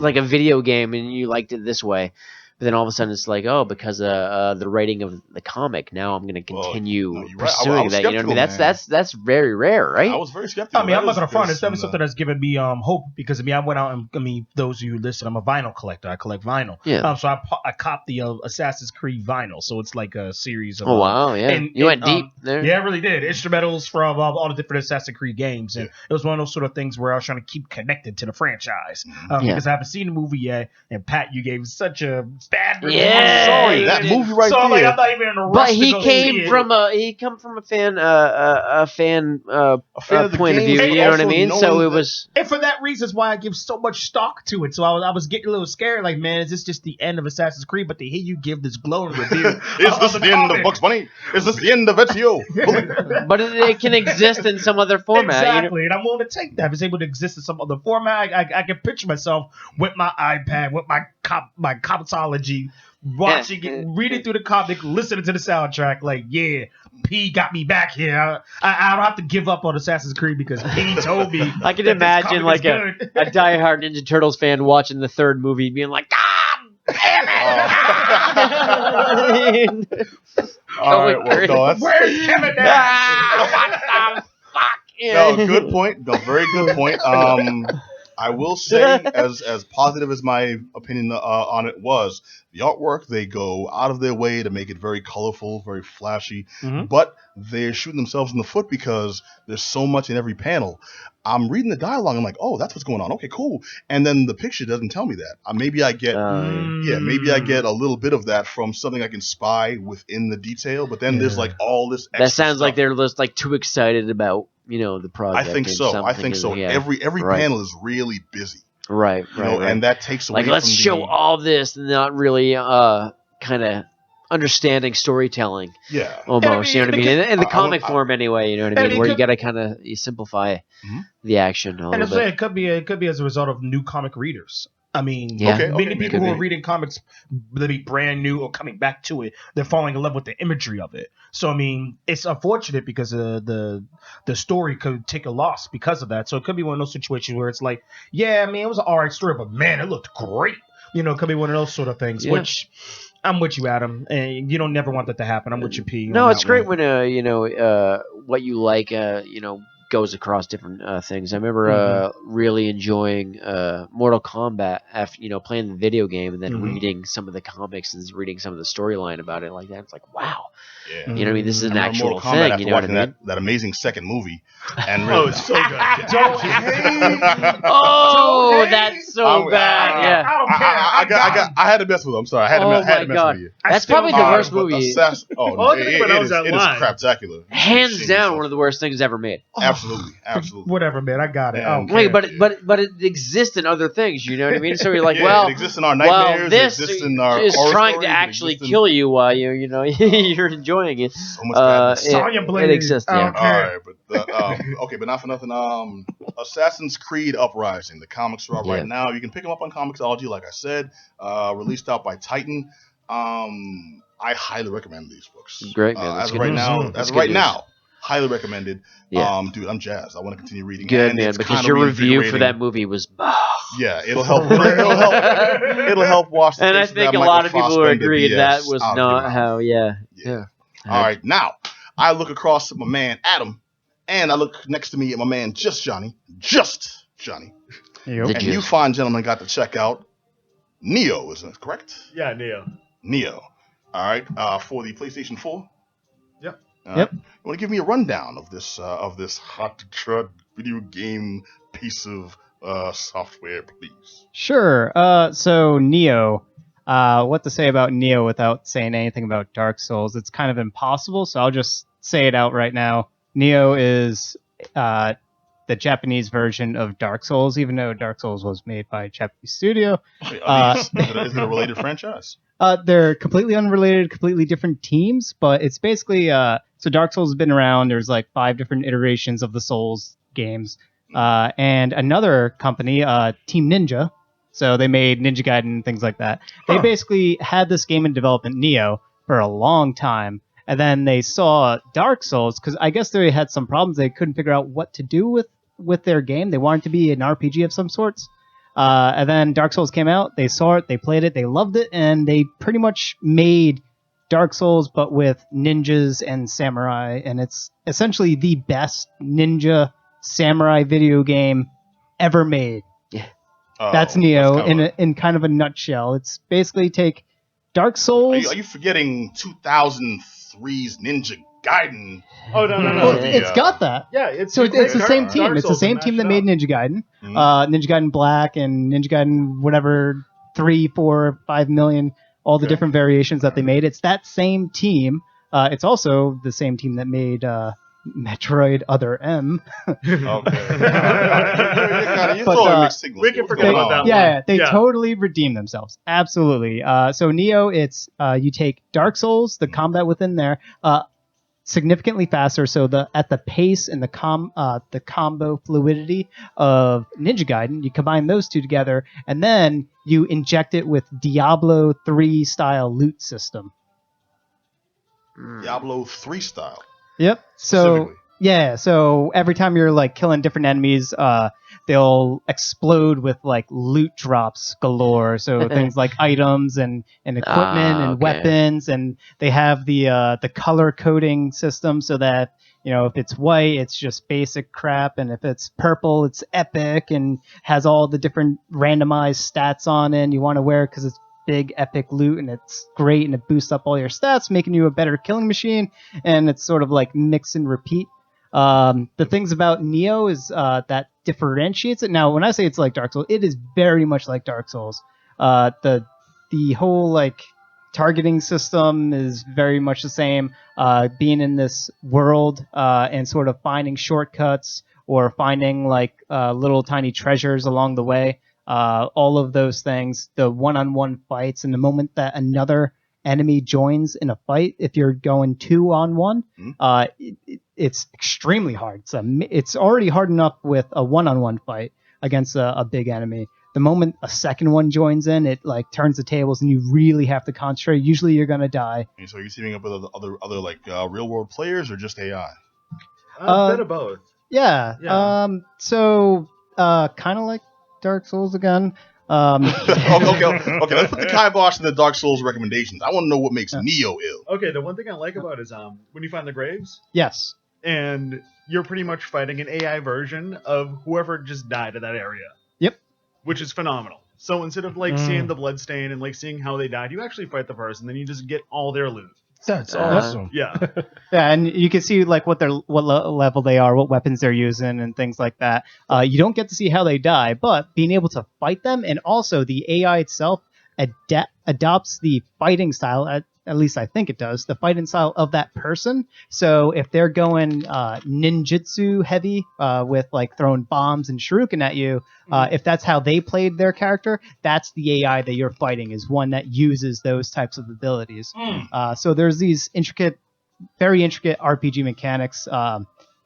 like a video game and you liked it this way. But then all of a sudden it's like, because the writing of the comic, now I'm going to continue pursuing that. You know what I mean? That's very rare, right? I was very skeptical. I mean, I'm not going to front. It's definitely something that's given me hope because I went out and those of you who listen, I'm a vinyl collector. I collect vinyl. Yeah. So I copped the Assassin's Creed vinyl. So it's like a series of. Oh wow! Yeah. And you went deep there. Yeah, I really did. Instrumentals from all the different Assassin's Creed games, and it was one of those sort of things where I was trying to keep connected to the franchise because I haven't seen the movie yet. And Pat, you gave such a bad. Yeah, sorry, that movie right there. I'm not even in a rush. But he came from a fan point of view. You know what I mean? So it was, and for that reason, is why I give so much stock to it. So I was getting a little scared. Like, man, is this just the end of Assassin's Creed? But to hear you give this glowing review, is this the end of Bugs Bunny? Is this the end of Ezio? But it can exist in some other format. Exactly, and I'm willing to take that. If it's able to exist in some other format, I can picture myself with my iPad, with my Comixology, watching it, reading through the comic, listening to the soundtrack. Like, yeah, P got me back here. I don't have to give up on Assassin's Creed because P told me. I can imagine like a diehard Ninja Turtles fan watching the third movie, being like, "God damn it!" All right, well, no, that's... Where's Kevin now? What the fuck? No, good point. No, very good point. I will say, as positive as my opinion on it was, the artwork, they go out of their way to make it very colorful, very flashy, but they're shooting themselves in the foot because there's so much in every panel. I'm reading the dialogue, I'm like, oh, that's what's going on. Okay, cool. And then the picture doesn't tell me that. Maybe I get maybe I get a little bit of that from something I can spy within the detail, but then there's like all this extra That sounds stuff. like they're just like too excited about, the project. I think so. Yeah. Every panel is really busy. Right. And that takes away like, let's from show all this and not really kind of understanding storytelling. Yeah. Almost, you know what I mean? In the comic I- form anyway, you know what I mean? Where you got to kind of simplify the action a And little I'm bit. saying it could be as a result of new comic readers. I mean, Yeah. many people who maybe. are reading comics, whether they be brand new or coming back to it, they're falling in love with the imagery of it. So, I mean, it's unfortunate because the story could take a loss because of that. So it could be one of those situations where it's like, yeah, I mean, it was an alright story, but man, it looked great. It could be one of those sort of things, which I'm with you, Adam. And you don't never want that to happen. I'm with you, P. No, on it's that great one. when what you like goes across different things. I remember really enjoying Mortal Kombat after playing the video game and then reading some of the comics and reading some of the storyline about it like that. It's like, wow, Yeah. you know what I mean? This is an I remember actual Mortal Kombat thing. after You know what I watching mean? that amazing second movie, and really, it's so good. Don't hate. Oh, Don't hate. that's so bad. Yeah. I don't care. I had to mess with him. I'm sorry. I had to Oh mess my with God. you. That's probably the worst But movie. All I can think about is that it is line. craptacular. Hands down, one of the worst things ever made. Absolutely. Whatever, man. I got it. I don't Wait, care. but it exists in other things. You know what I mean? So you're like, Yeah, well, it exists in our nightmares. this it exists in our is horror trying stories, to it actually exists in kill you while you're enjoying it. so much badness. Sonya It Blade. exists. I Yeah. don't care. All right, but okay, but not for nothing. Assassin's Creed Uprising. The comics are out right now. You can pick them up on Comixology, like I said. Released out by Titan. I highly recommend these books. Great, man. That's As of good right news. now, That's as of good right news. now, highly recommended. Yeah. Dude, I'm jazzed. I want to continue reading. Good, and man, it's because kinda your review for reinvigorating. that movie was. Yeah, it'll help. It'll help wash the And I face of think that a Michael lot of people would Fassbender agree BS that was out of your not mouth. how. Yeah. All right, now I look across at my man Adam, and I look next to me at my man Just Johnny. The And you juice. fine gentlemen got to check out Nioh, isn't it correct? Yeah, Nioh. Nioh. All right, for the PlayStation 4. Yep. You want to give me a rundown of this hot trud video game piece of software, please? Sure. So Nioh. What to say about Nioh without saying anything about Dark Souls? It's kind of impossible, so I'll just say it out right now. Nioh is the Japanese version of Dark Souls, even though Dark Souls was made by a Japanese studio. Wait, is it a related franchise? They're completely unrelated, completely different teams, but it's basically so Dark Souls has been around. There's like 5 different iterations of the Souls games, and another company, Team Ninja. So they made Ninja Gaiden, things like that. They basically had this game in development, Nioh, for a long time, and then they saw Dark Souls because I guess they had some problems. They couldn't figure out what to do with their game. They wanted to be an RPG of some sorts. And then Dark Souls came out, they saw it, they played it, they loved it, and they pretty much made Dark Souls but with ninjas and samurai, and it's essentially the best ninja samurai video game ever made. That's Nioh in kind of a nutshell. It's basically take Dark Souls. Are you forgetting 2003's Ninja Gaiden? Oh no. Well, it's got that. Yeah, it's So it's the same Dark team. It's the Souls same and team that mashed it made up. Ninja Gaiden. Mhm. Ninja Gaiden Black and Ninja Gaiden whatever 3, 4, 5 million, all the different variations that they made. It's that same team. It's also the same team that made Metroid Other M. Okay. You're But, throwing mixed signals. we can What's forget going about on? that Yeah, they Yeah. totally redeemed themselves. Absolutely. So Nioh, it's you take Dark Souls, the combat within there, significantly faster. So at the pace and the combo fluidity of Ninja Gaiden, you combine those two together, and then you inject it with Diablo 3 style loot system. Diablo 3 style. Yep. So Specifically. yeah, so every time you're like killing different enemies, they'll explode with like loot drops galore. So things like items and equipment and okay. weapons, and they have the color coding system so that if it's white, it's just basic crap, and if it's purple, it's epic and has all the different randomized stats on it, and you want to wear it because it's big epic loot and it's great and it boosts up all your stats, making you a better killing machine, and it's sort of like mix and repeat. The things about Nioh is that differentiates it. Now, when I say it's like Dark Souls, it is very much like Dark Souls. The whole like targeting system is very much the same. Being in this world and sort of finding shortcuts or finding like little tiny treasures along the way. All of those things, the one-on-one fights, and the moment that another enemy joins in a fight, if you're going 2-on-1, it's extremely hard. It's already hard enough with a one-on-one fight against a big enemy. The moment a second one joins in, it like turns the tables, and you really have to concentrate. Usually, you're gonna die. And so, are you teaming up with other like real world players or just AI? A bit of both. Yeah. So kind of like Dark Souls again. Okay. Let's put the kibosh in the Dark Souls recommendations. I want to know what makes Nioh ill. Okay, the one thing I like about it is when you find the graves. Yes. And you're pretty much fighting an AI version of whoever just died in that area. Yep. Which is phenomenal. So instead of like seeing the bloodstain and like seeing how they died, you actually fight the person, then you just get all their loot. That's awesome. Yeah. Yeah, and you can see like what level they are, what weapons they're using, and things like that. You don't get to see how they die, but being able to fight them, and also the AI itself adopts the fighting style. At least I think it does, the fighting style of that person. So if they're going ninjutsu heavy with like throwing bombs and shuriken at you, if that's how they played their character, that's the AI that you're fighting, is one that uses those types of abilities. So there's these very intricate RPG mechanics.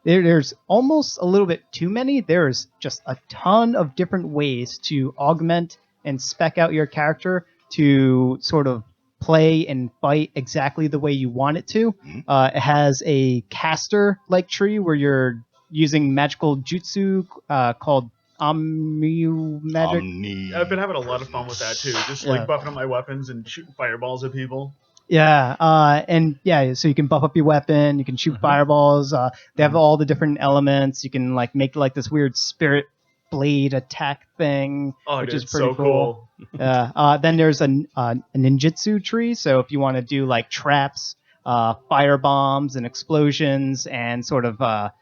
There's almost a little bit too many. There's just a ton of different ways to augment and spec out your character to sort of play and fight exactly the way you want it to. It has a caster-like tree where you're using magical jutsu called Omniu Magic. I've been having a lot of fun with that too. Just like buffing up my weapons and shooting fireballs at people. Yeah, so you can buff up your weapon, you can shoot fireballs. They have all the different elements. You can like make like this weird spirit blade attack thing, which is pretty so cool. Then there's a ninjutsu tree, so if you want to do like traps, fire bombs and explosions, and sort of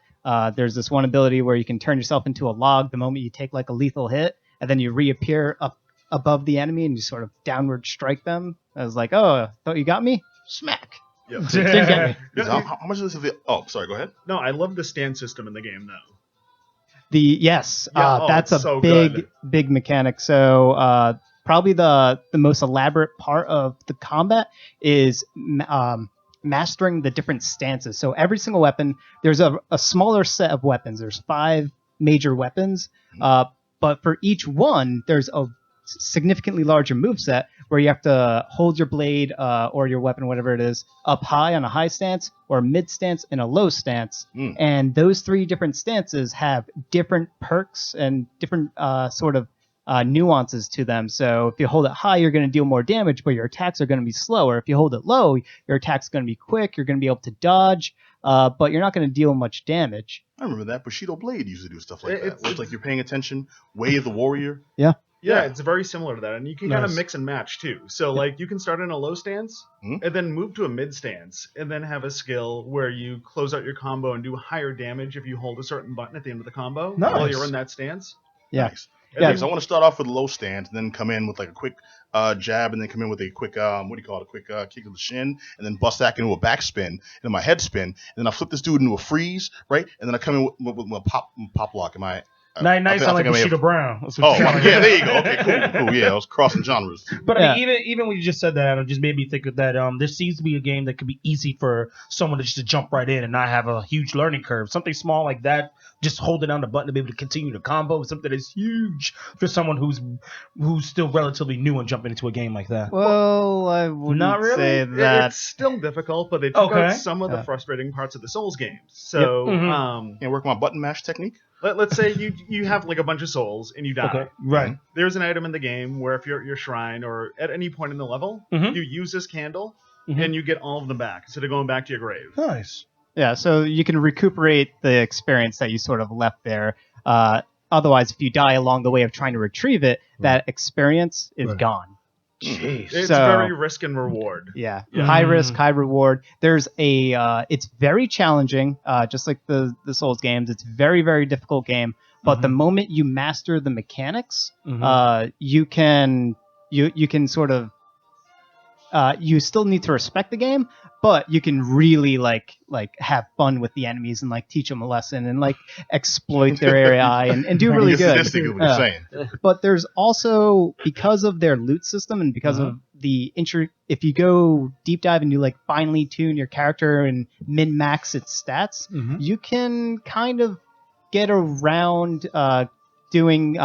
there's this one ability where you can turn yourself into a log the moment you take like a lethal hit, and then you reappear up above the enemy and you sort of downward strike them. I was like, oh, thought you got me? Smack. Yep. Didn't get me. How much is this? Oh, sorry. Go ahead. No, I love the stand system in the game though. That's a so big mechanic. So probably the most elaborate part of the combat is mastering the different stances. So every single weapon, there's a smaller set of weapons. There's 5 major weapons, but for each one, there's a significantly larger moveset where you have to hold your blade or your weapon, whatever it is, up high on a high stance or a mid stance and a low stance. And those 3 different stances have different perks and different sort of nuances to them. So if you hold it high, you're going to deal more damage, but your attacks are going to be slower. If you hold it low, your attack's going to be quick. You're going to be able to dodge, but you're not going to deal much damage. I remember that Bushido Blade used to do stuff like that. It's like you're paying attention. Way of the Warrior. Yeah, it's very similar to that, and you can kind of mix and match too. So like you can start in a low stance and then move to a mid stance, and then have a skill where you close out your combo and do higher damage if you hold a certain button at the end of the combo while you're in that stance. Nice. Yeah, so I want to start off with a low stance, and then come in with like a quick jab, and then come in with a quick what do you call it? A quick kick to the shin, and then bust back into a backspin, and then my head spin, and then I flip this dude into a freeze, right? And then I come in with a pop lock. Am I? Now you sound like Bushido Brown. Yeah, there you go. Okay, cool. Yeah, I was crossing genres. But I mean, even when you just said that, it just made me think of that. There seems to be a game that could be easy for someone to just jump right in and not have a huge learning curve. Something small like that, just holding down the button to be able to continue the combo, is something that's huge for someone who's still relatively new and jumping into a game like that. Well, I wouldn't say that. It's still difficult, but they took out some of the frustrating parts of the Souls games. So, work my button mash technique. Let's say you have like a bunch of souls and you die. Okay. Right. There's an item in the game where if you're at your shrine or at any point in the level, you use this candle and you get all of them back instead of going back to your grave. Nice. Yeah, so you can recuperate the experience that you sort of left there. Otherwise, if you die along the way of trying to retrieve it, that experience is gone. Jeez. It's So- very risk and reward. Yeah, Yeah. high risk, high reward. There's it's very challenging, just like the Souls games. It's very, very difficult game. But the moment you master the mechanics, you can sort of you still need to respect the game, but you can really like have fun with the enemies and like teach them a lesson and like exploit their AI and do really good. Sadistic is what you're saying. But there's also, because of their loot system and because of the if you go deep dive and you like finely tune your character and min max its stats, you can kind of get around doing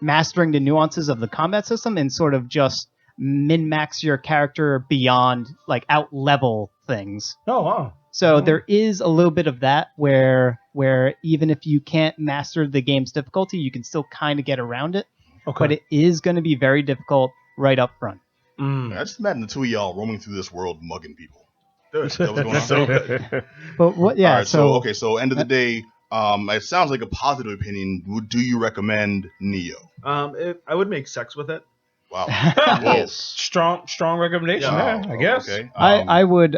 mastering the nuances of the combat system and sort of just min-max your character beyond, like, out-level things. Oh, wow. So there is a little bit of that where even if you can't master the game's difficulty, you can still kind of get around it. Okay. But it is going to be very difficult right up front. I just imagine the two of y'all roaming through this world mugging people. That was going on. So good. But what? Yeah. All right, so end of the day, it sounds like a positive opinion. Do you recommend Nioh? I would make sex with it. Wow. Yes. Strong recommendation. Wow. Yeah, I guess. Okay. I would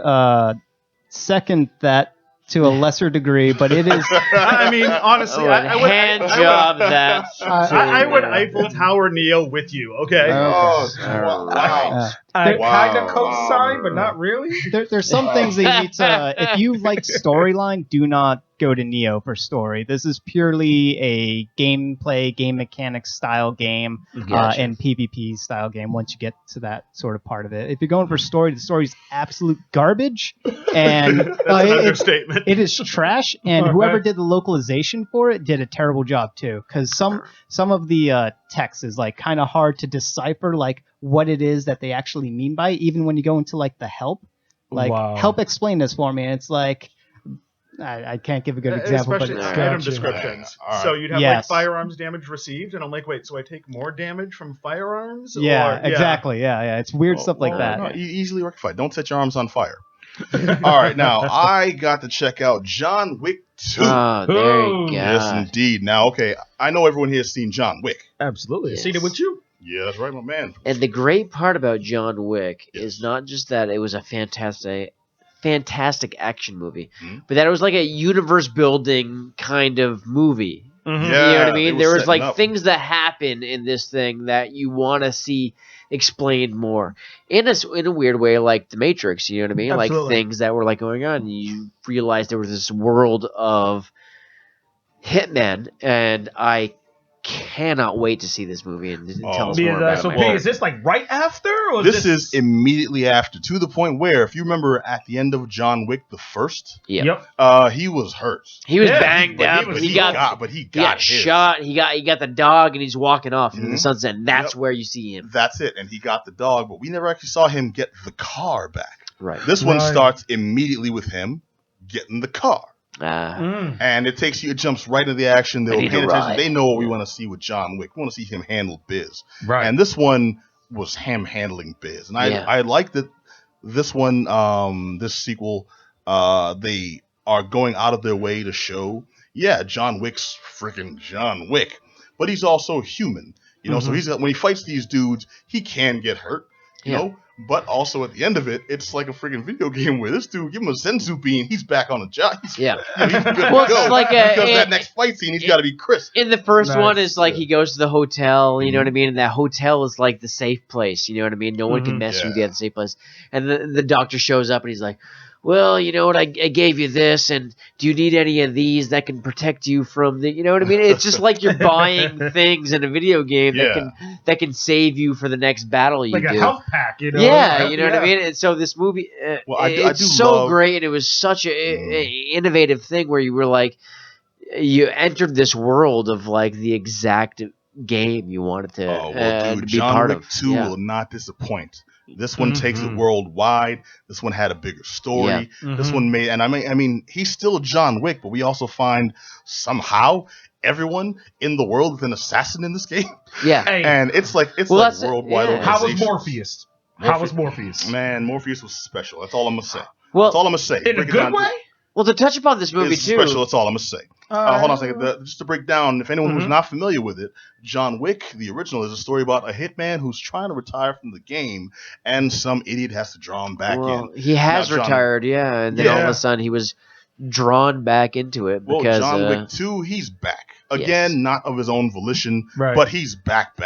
second that to a lesser degree, but it is. I mean, honestly, I would hand job that. I would Eiffel Tower Nioh with you. Okay. Oh, All wow. I Wow. kind of co-sign, but not really. There's some things that you need to. If you like storyline, do not go to Nioh for story. This is purely a gameplay, game mechanics style game, Gotcha. and PvP style game. Once you get to that sort of part of it, if you're going for story, the story's absolute garbage, and That's an understatement. it is trash. And whoever did the localization for it did a terrible job too, because some of the text is like kind of hard to decipher, like what it is that they actually mean by it, even when you go into like the help, like Wow. help explain this for me, and it's like I can't give a good example, but Especially it's item Gotcha. descriptions. All right. So you'd have Yes. like firearms damage received, and I'm like, wait, so I take more damage from firearms? yeah, Or- exactly, yeah, it's weird stuff like that. No, easily rectified. Don't set your arms on fire. All right, now I got to check out John Wick 2. Oh, there you go. Yes, indeed. Now, okay, I know everyone here has seen John Wick. Absolutely. Yes. Seen it with you? Yeah, that's right, my man. And the great part about John Wick Yes. is not just that it was a fantastic action movie, Mhm. but that it was like a universe building kind of movie. Yeah, You know what I they mean? were There was setting like up. things that happen in this thing that you want to see explained more in a weird way, like the Matrix. You know what I mean? Absolutely. Like things that were like going on. And you realize there was this world of hitmen, and I cannot wait to see this movie and tell us more about So, it. P, is this like right after? Or This is immediately after, to the point where, if you remember at the end of John Wick the first, Yeah. Yep. he was hurt. He was Yeah, banged But up. he He got got his. shot. He got the dog, and he's walking off into the Mhm. sunset. And that's Yep. where you see him. That's it, and he got the dog, but we never actually saw him get the car back. Right. This one Right. starts immediately with him getting the car. Mm. And it jumps right into the action. They'll Ready pay to attention. ride. They know what we want to see with John Wick. We want to see him handle biz. Right. And this one was him handling biz. And I like that this one, this sequel, they are going out of their way to show, yeah, John Wick's freaking John Wick, but he's also human. You know, so when he fights these dudes, he can get hurt, you know, but also at the end of it, it's like a freaking video game where this dude, give him a senzu bean, he's back on the job. He's good to Well, go. it's like because that next fight scene, he's got to be crisp. In the first Nice. one is like he goes to the hotel, you know what I mean? And that hotel is like the safe place, you know what I mean? No one can mess with you at the safe place. And the doctor shows up and he's like, well, you know what, I gave you this, and do you need any of these that can protect you from the, you know what I mean? It's just like you're buying things in a video game that can save you for the next battle you like do. a health pack, you know? Yeah, you know what I mean? And so this movie, Well, I it's do so love- great, and it was such a innovative thing where you were like, you entered this world of like the exact game you wanted to, Oh, well, to dude, be John part Wick of. 2 Yeah. will not disappoint. This one takes it worldwide. This one had a bigger story. This one made, and I mean, he's still John Wick, but we also find somehow everyone in the world is an assassin in this game, Yeah. Hey, and it's like Well, that's it, worldwide. yeah. how was organization. Morpheus? How was Morpheus? Man, Morpheus was special. That's all I'm gonna say. Well, That's all I'm gonna say. In a Break it good down to- way? Well, to touch upon this movie is too. special. That's all I'm gonna say. Hold on a second. Just to break down, if anyone who's not familiar with it, John Wick, the original, is a story about a hitman who's trying to retire from the game, and some idiot has to draw him back in. He has retired, and then all of a sudden he was drawn back into it because well, John Wick 2, he's back again, not of his own volition, but he's back.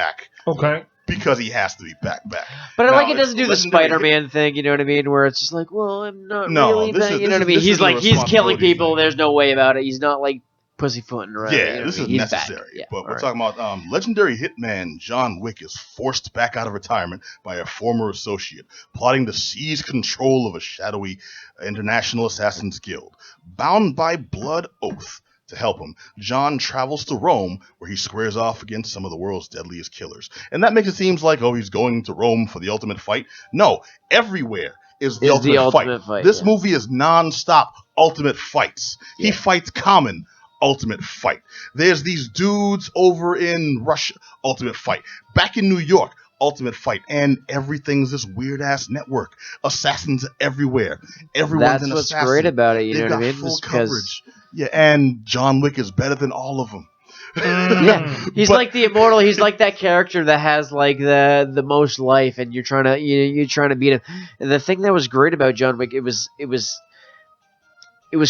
Okay. Because he has to be back. But now, it doesn't do the Spider-Man thing, you know what I mean? Where it's just like, well, I'm not really back, you know what I mean? He's like, he's killing people, there's no way about it. He's not like pussyfooting around. Yeah, this is necessary. Yeah, but we're talking about legendary hitman John Wick is forced back out of retirement by a former associate, plotting to seize control of a shadowy international assassins guild. Bound by blood oath to help him, John travels to Rome, where he squares off against some of the world's deadliest killers. And that makes it seem like, he's going to Rome for the ultimate fight. No, everywhere is the ultimate fight. This movie is non-stop ultimate fights. He fights Common. Ultimate fight. There's these dudes over in Russia. Ultimate fight. Back in New York. Ultimate fight. And everything's this weird ass network. Assassins everywhere. Everyone's an assassin. That's what's great about it. You know what I mean? Full coverage. Yeah, and John Wick is better than all of them. He's like the immortal. He's like that character that has like the most life, and you're trying to beat him. And the thing that was great about John Wick, it was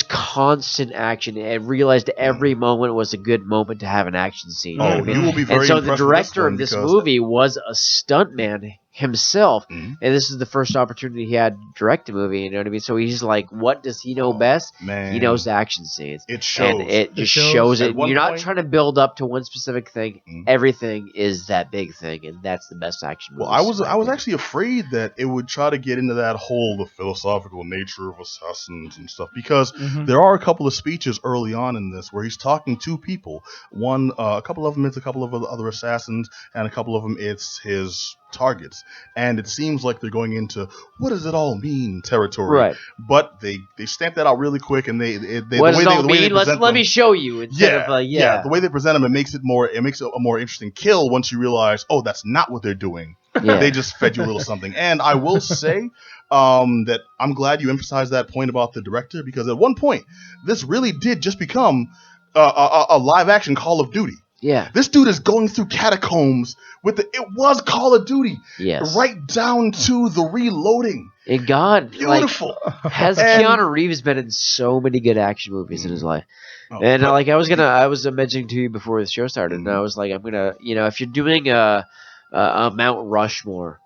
constant action. I realized every moment was a good moment to have an action scene. Oh, you will be very And so the director of this movie was a stuntman himself, and this is the first opportunity he had to direct a movie. You know what I mean? So he's like, what does he know best? Man. He knows the action scenes. It shows. And it just shows it. You're not trying to build up to one specific thing. Everything is that big thing, and that's the best action movie. Well, I was actually afraid that it would try to get into that whole the philosophical nature of assassins and stuff, because there are a couple of speeches early on in this where he's talking to people. One, a couple of them it's a couple of other assassins, and a couple of them it's his targets, and it seems like they're going into what does it all mean territory, right? But they stamp that out really quick, and they what does it all mean? Let me show you. Instead of the way they present them, it makes it a more interesting kill once you realize, that's not what they're doing. They just fed you a little something. And I will say that I'm glad you emphasized that point about the director, because at one point this really did just become a live action Call of Duty. Yeah, this dude is going through catacombs with it was Call of Duty. Yes, right down to the reloading. And God, beautiful. Has Keanu Reeves been in so many good action movies in his life? I was mentioning to you before the show started, and I was like, I'm gonna, if you're doing a Mount Rushmore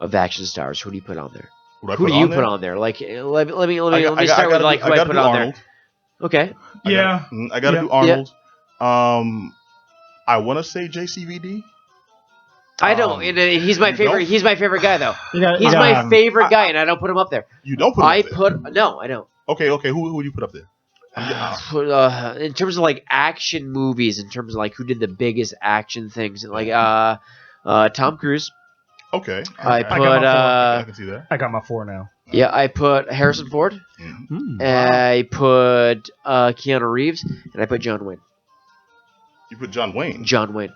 of action stars, who do you put on there? Who do you put on there? Like, let me start with like who I put on there. Okay. I gotta do Arnold. Yeah. I want to say JCVD. I don't. He's my favorite. He's my favorite guy, though. He's my favorite guy, and I don't put him up there. You don't put him up there? No, I don't. Okay. Who would you put up there? In terms of like action movies, in terms of like who did the biggest action things, like Tom Cruise. Okay. I can see that. I got my 4 now. Yeah, I put Harrison Ford. I put Keanu Reeves, and I put John Wayne. You put John Wayne. John Wayne.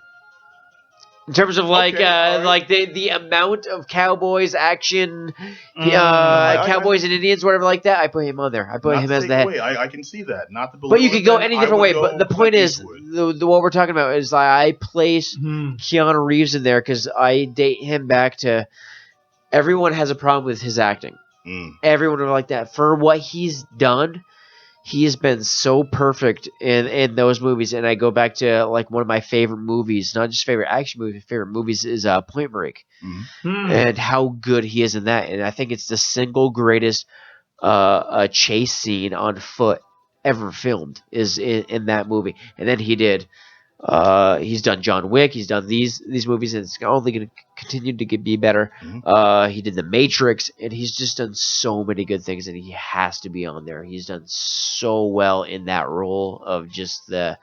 In terms of like like the amount of cowboys action, cowboys and Indians, whatever like that, I put him on there. I put him as the head. I can see that. Not the. But you could go any different way. But the point is, what we're talking about is I place Keanu Reeves in there because I date him back to. Everyone has a problem with his acting. Everyone would like that for what he's done. He has been so perfect in those movies, and I go back to like one of my favorite movies, not just favorite action movies, favorite movies is Point Break, and how good he is in that. And I think it's the single greatest chase scene on foot ever filmed is in that movie. And then he did. He's done John Wick. He's done these movies, and it's only going to continue to be better. He did The Matrix, and he's just done so many good things, and he has to be on there. He's done so well in that role of just the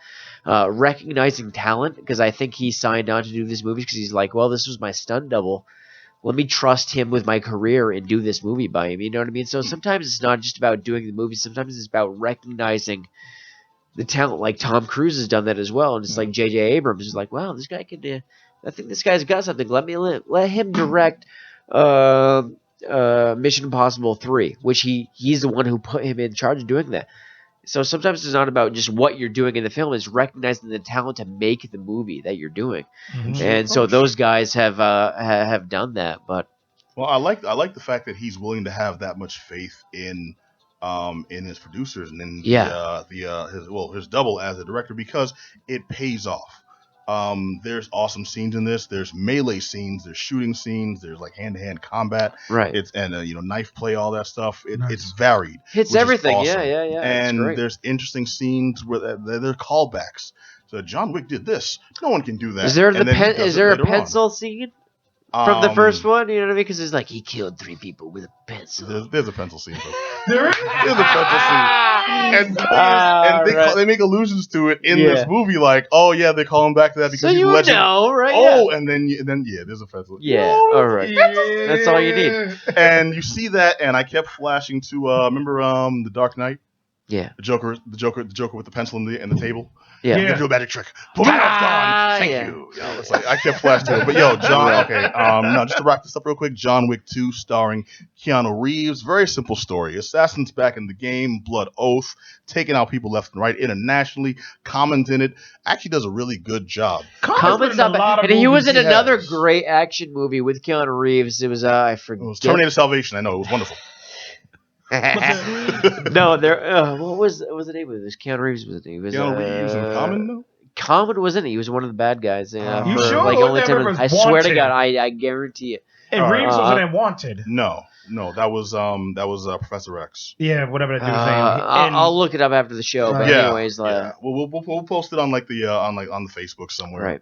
recognizing talent, because I think he signed on to do these movies because he's like, well, this was my stunt double. Let me trust him with my career and do this movie by him. You know what I mean? So sometimes it's not just about doing the movie. Sometimes it's about recognizing the talent. Like Tom Cruise has done that as well, and it's like J.J. Abrams is like, wow, this guy can. I think this guy's got something. Let him direct Mission Impossible 3, which he's the one who put him in charge of doing that. So sometimes it's not about just what you're doing in the film; it's recognizing the talent to make the movie that you're doing. And so those guys have done that. But well, I like the fact that he's willing to have that much faith in his producers and in his double as a director, because it pays off. There's awesome scenes in this. There's melee scenes. There's shooting scenes. There's like hand-to-hand combat. Right. It's knife play, all that stuff. It's varied. It's everything. Awesome. Yeah. And there's interesting scenes where they're callbacks. So John Wick did this. No one can do that. Is there a pencil scene from the first one? You know what I mean? Because it's like he killed 3 people with a pencil. There's a pencil scene. There is. There's a pencil scene. And they make allusions to it in this movie, like, oh yeah, they call him back to that because he's legend. Right? Oh, and then there's a pencil. Yeah, all right. Yeah. That's all you need. And you see that, and I kept flashing to remember The Dark Knight? Yeah. The Joker with the pencil in the table. Yeah. You can do a magic trick. Put me off, gone. Thank you. It's like I kept flashing to it. But yo, John. Okay. No, just to wrap this up real quick. John Wick 2, starring Keanu Reeves. Very simple story. Assassins back in the game. Blood oath. Taking out people left and right internationally. Common's in it. Actually does a really good job. Common's not bad. And he was in another great action movie with Keanu Reeves. It was I forget. It was Terminator Salvation. I know, it was wonderful. No, what was the name of this? Keanu Reeves was the name. Keanu Reeves in Common, though? Common wasn't he? He was one of the bad guys. You sure? I swear to God, I guarantee it. And Reeves wasn't in Wanted. No, that was Professor X. Yeah, whatever that dude was saying. I'll look it up after the show. But anyways, we'll post it on on the Facebook somewhere. Right.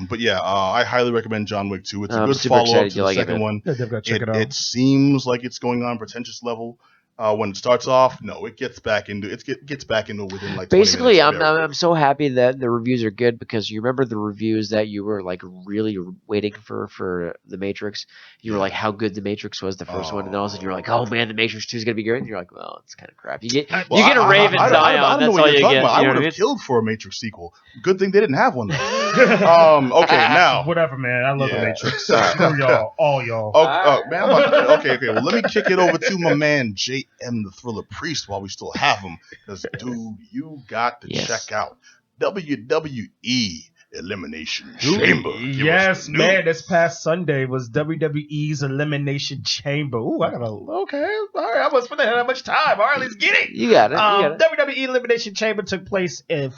But yeah, I highly recommend John Wick 2. It's a good follow-up to the second one. It seems like it's going on a pretentious level. When it starts off, no, it gets back into within like 20 basically. minutes, I'm so happy that the reviews are good, because you remember the reviews that you were like really waiting for the Matrix. You were like, how good the Matrix was, the first one, and all of a sudden you're like, oh man, the Matrix 2 is gonna be great. And you're like, well, it's kind of crap. You get a rave in Zion. That's all you get. I would have killed for a Matrix sequel. Good thing they didn't have one. Okay, now whatever, man. I love the Matrix. Screw y'all, all y'all. Okay. Well, let me kick it over to my man JM the Thriller Priest while we still have him, because dude, you got to check out WWE Elimination Chamber. Yes, man. This past Sunday was WWE's Elimination Chamber. Ooh, I gotta. Okay, all right. I must put that much time. All right, let's get it. You got it. WWE Elimination Chamber took place in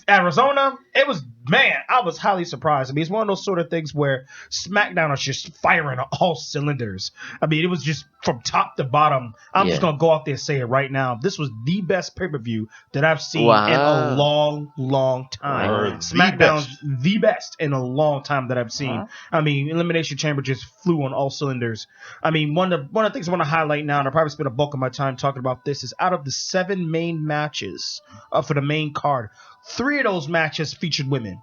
Arizona. It was, man, I was highly surprised. I mean, it's one of those sort of things where SmackDown is just firing on all cylinders. I mean, it was just from top to bottom. I'm just gonna go out there and say it right now. This was the best pay-per-view that I've seen in a long time. SmackDown's the best in a long time that I've seen. I mean, Elimination Chamber just flew on all cylinders. I mean, one of the things I want to highlight now, and I'll probably spend a bulk of my time talking about this, is out of the 7 main matches for the main card, 3 of those matches featured women.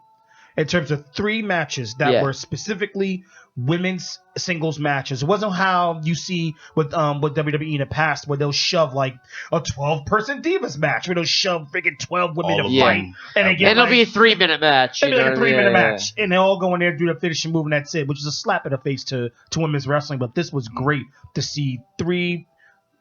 In terms of 3 matches that were specifically women's singles matches. It wasn't how you see with WWE in the past, where they'll shove like a 12-person Divas match, where they'll shove freaking 12 women to fight, and it'll be a 3-minute match. It'll be like a 3-minute match, and they all go in there, do the finishing move, and that's it, which is a slap in the face to women's wrestling. But this was great to see 3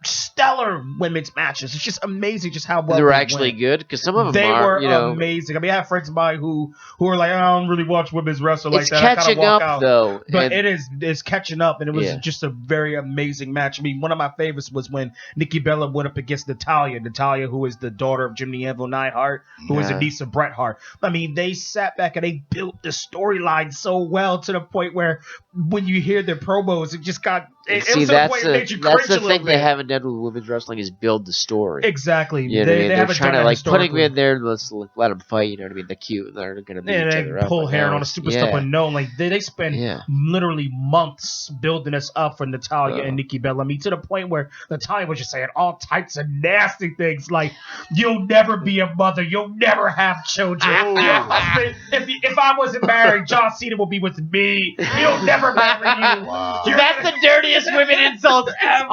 stellar women's matches. It's just amazing just how well they were actually good, because some of them were amazing. I mean, I have friends of mine who are like, I don't really watch women's wrestling like that. It's catching up, though. But it's catching up, and it was just a very amazing match. I mean, one of my favorites was when Nikki Bella went up against Natalya, who is the daughter of Jimmy Anvil Neidhart, who is a niece of Bret Hart. I mean, they sat back and they built the storyline so well, to the point where when you hear their promos, it just got... that's the thing they haven't done with women's wrestling, is build the story. Exactly. You know they're trying to like putting me in there. Let's let them fight. You know what I mean? They're cute. They're gonna beat each other up. Pull hair on a stupid stuff unknown. Like they spend literally months building us up for Natalya and Nikki Bella. I mean, to the point where Natalya was just saying all types of nasty things like, "You'll never be a mother. You'll never have children. Your husband, if I wasn't married, John Cena will be with me. He'll never marry you." Wow. That's the dirtiest women insults ever.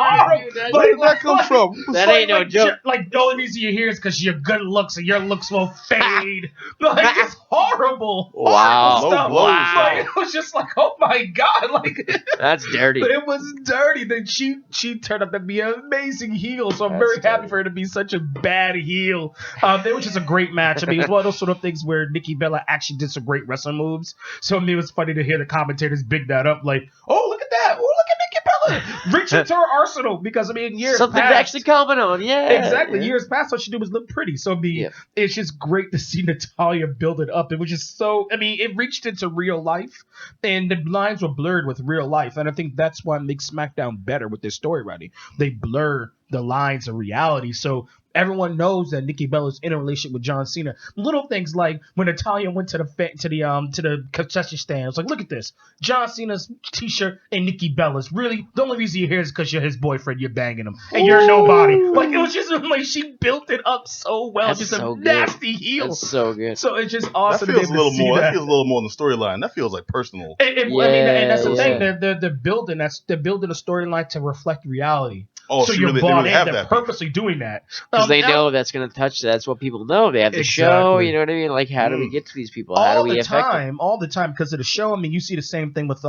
But Where did that come from? That ain't no joke. Like, the only reason you're here is because your good looks and your looks will fade. Like, it's horrible. Wow. Horrible stuff. Low blows. Wow. Like, it was just like, oh my God. Like, That's dirty. but it was dirty. Then she turned out to be an amazing heel. So I'm That's very happy dirty. for her to be such a bad heel. It was just a great match. I mean, it's one of those sort of things where Nikki Bella actually did some great wrestling moves. So I mean, it was funny to hear the commentators big that up. Like, oh, look at that. Oh, look at Nikki Bella. Reach into her arsenal. Because, I mean, years Something's past, actually coming on, yeah. Exactly. Yeah. Years past, all she did was look pretty. So, I mean, Yeah. it's just great to see Natalya build it up. It was just so, I mean, it reached into real life, and the lines were blurred with real life. And I think that's why it makes SmackDown better with their story writing. They blur the lines of reality. So everyone knows that Nikki Bella's in a relationship with John Cena. Little things like when Natalya went to the concession stand, it's like, look at this, John Cena's t-shirt and Nikki Bella's. Really, the only reason you're here is because you're his boyfriend, you're banging him, and you're nobody. Like, it was just like she built it up so well. That's just so a good. nasty heel. That's so good. So it's just That awesome to be feels a able little to see more. That that. feels a little more in the storyline. That feels like personal. I mean, and that's the thing. Yeah. They're building a storyline to reflect reality. Oh, so so you're really, bought they in. have They're that. purposely doing that Because they now- know that's going to touch. That's what people know. They have the show. Exactly. You know what I mean? Like, how do we get to these people? How do we affect them? all the time, because of the show. I mean, you see the same thing with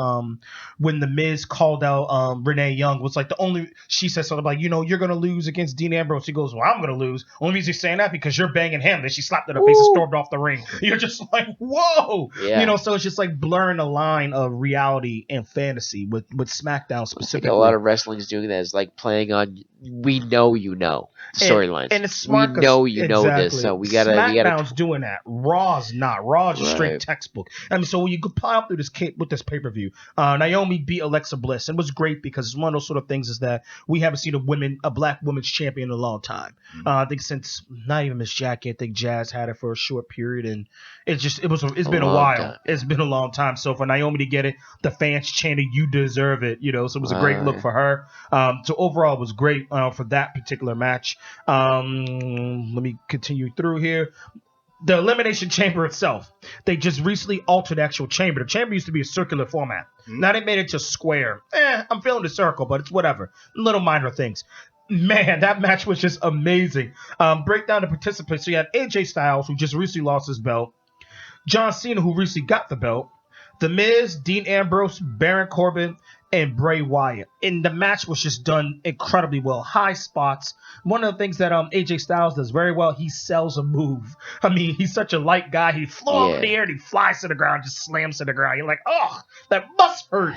when the Miz called out Renee Young. Was like she said something like, you're gonna lose against Dean Ambrose. He goes, well, I'm gonna lose. Only reason you're saying that because you're banging him. Then she slapped in her face and stormed off the ring. You're just like, whoa. Yeah. So it's just like blurring the line of reality and fantasy with SmackDown I think specifically. a lot of wrestling is doing that. It's like playing on. We know you know storylines. And it's smart. We know you know this, so we gotta. SmackDown's doing that. Raw's not. Raw's just straight Right. textbook. I mean, so when you pile through this with this pay per view, Naomi beat Alexa Bliss, and it was great because it's one of those sort of things is that we haven't seen a black women's champion in a long time. I think since not even Miss Jackie. I think Jazz had it for a short period, and it's been a long while. time. It's been a long time. So for Naomi to get it, the fans chanted, "You deserve it," So it was a great look for her. So overall, it was great for that particular match. Let me continue through here. The Elimination Chamber itself, they just recently altered the actual chamber. The chamber used to be a circular format. Now they made it to square. I'm feeling the circle, but it's whatever. Little minor things. Man, that match was just amazing. Break down the participants. So you had AJ Styles, who just recently lost his belt. John Cena, who recently got the belt. The Miz, Dean Ambrose, Baron Corbin, and Bray Wyatt. And the match was just done incredibly well. High spots. One of the things that AJ Styles does very well, he sells a move. I mean, he's such a light guy. He flew up in the air and he flies to the ground, just slams to the ground. You're like, oh, that must hurt.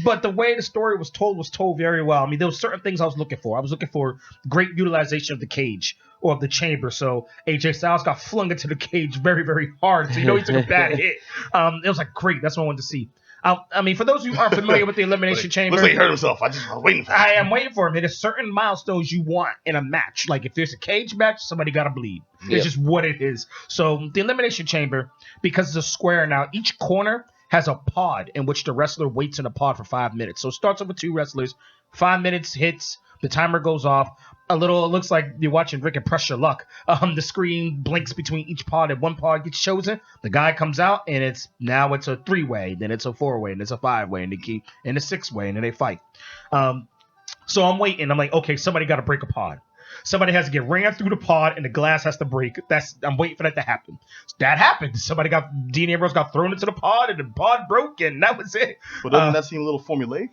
But the way the story was told very well. I mean, there were certain things I was looking for. I was looking for great utilization of the cage or of the chamber. So AJ Styles got flung into the cage very, very hard. So he took a bad hit. It was like, great. That's what I wanted to see. I mean, for those who aren't familiar with the Elimination Chamber, Looks like he hurt himself. I was waiting for him. I am waiting for him. There's certain milestones you want in a match. Like if there's a cage match, somebody got to bleed. It's just what it is. So the Elimination Chamber, because it's a square now, each corner has a pod in which the wrestler waits in a pod for 5 minutes. So it starts off with 2 wrestlers. 5 minutes hits. The timer goes off. It looks like you're watching Rick and Press Your Luck. The screen blinks between each pod, and one pod gets chosen. The guy comes out, and it's a 3-way, then it's a 4-way, and it's a 5-way, and a 6-way, and then they fight. So I'm waiting. I'm like, okay, somebody got to break a pod. Somebody has to get ran through the pod, and the glass has to break. I'm waiting for that to happen. That happened. Dean Ambrose got thrown into the pod, and the pod broke, and that was it. But doesn't that seem a little formulaic?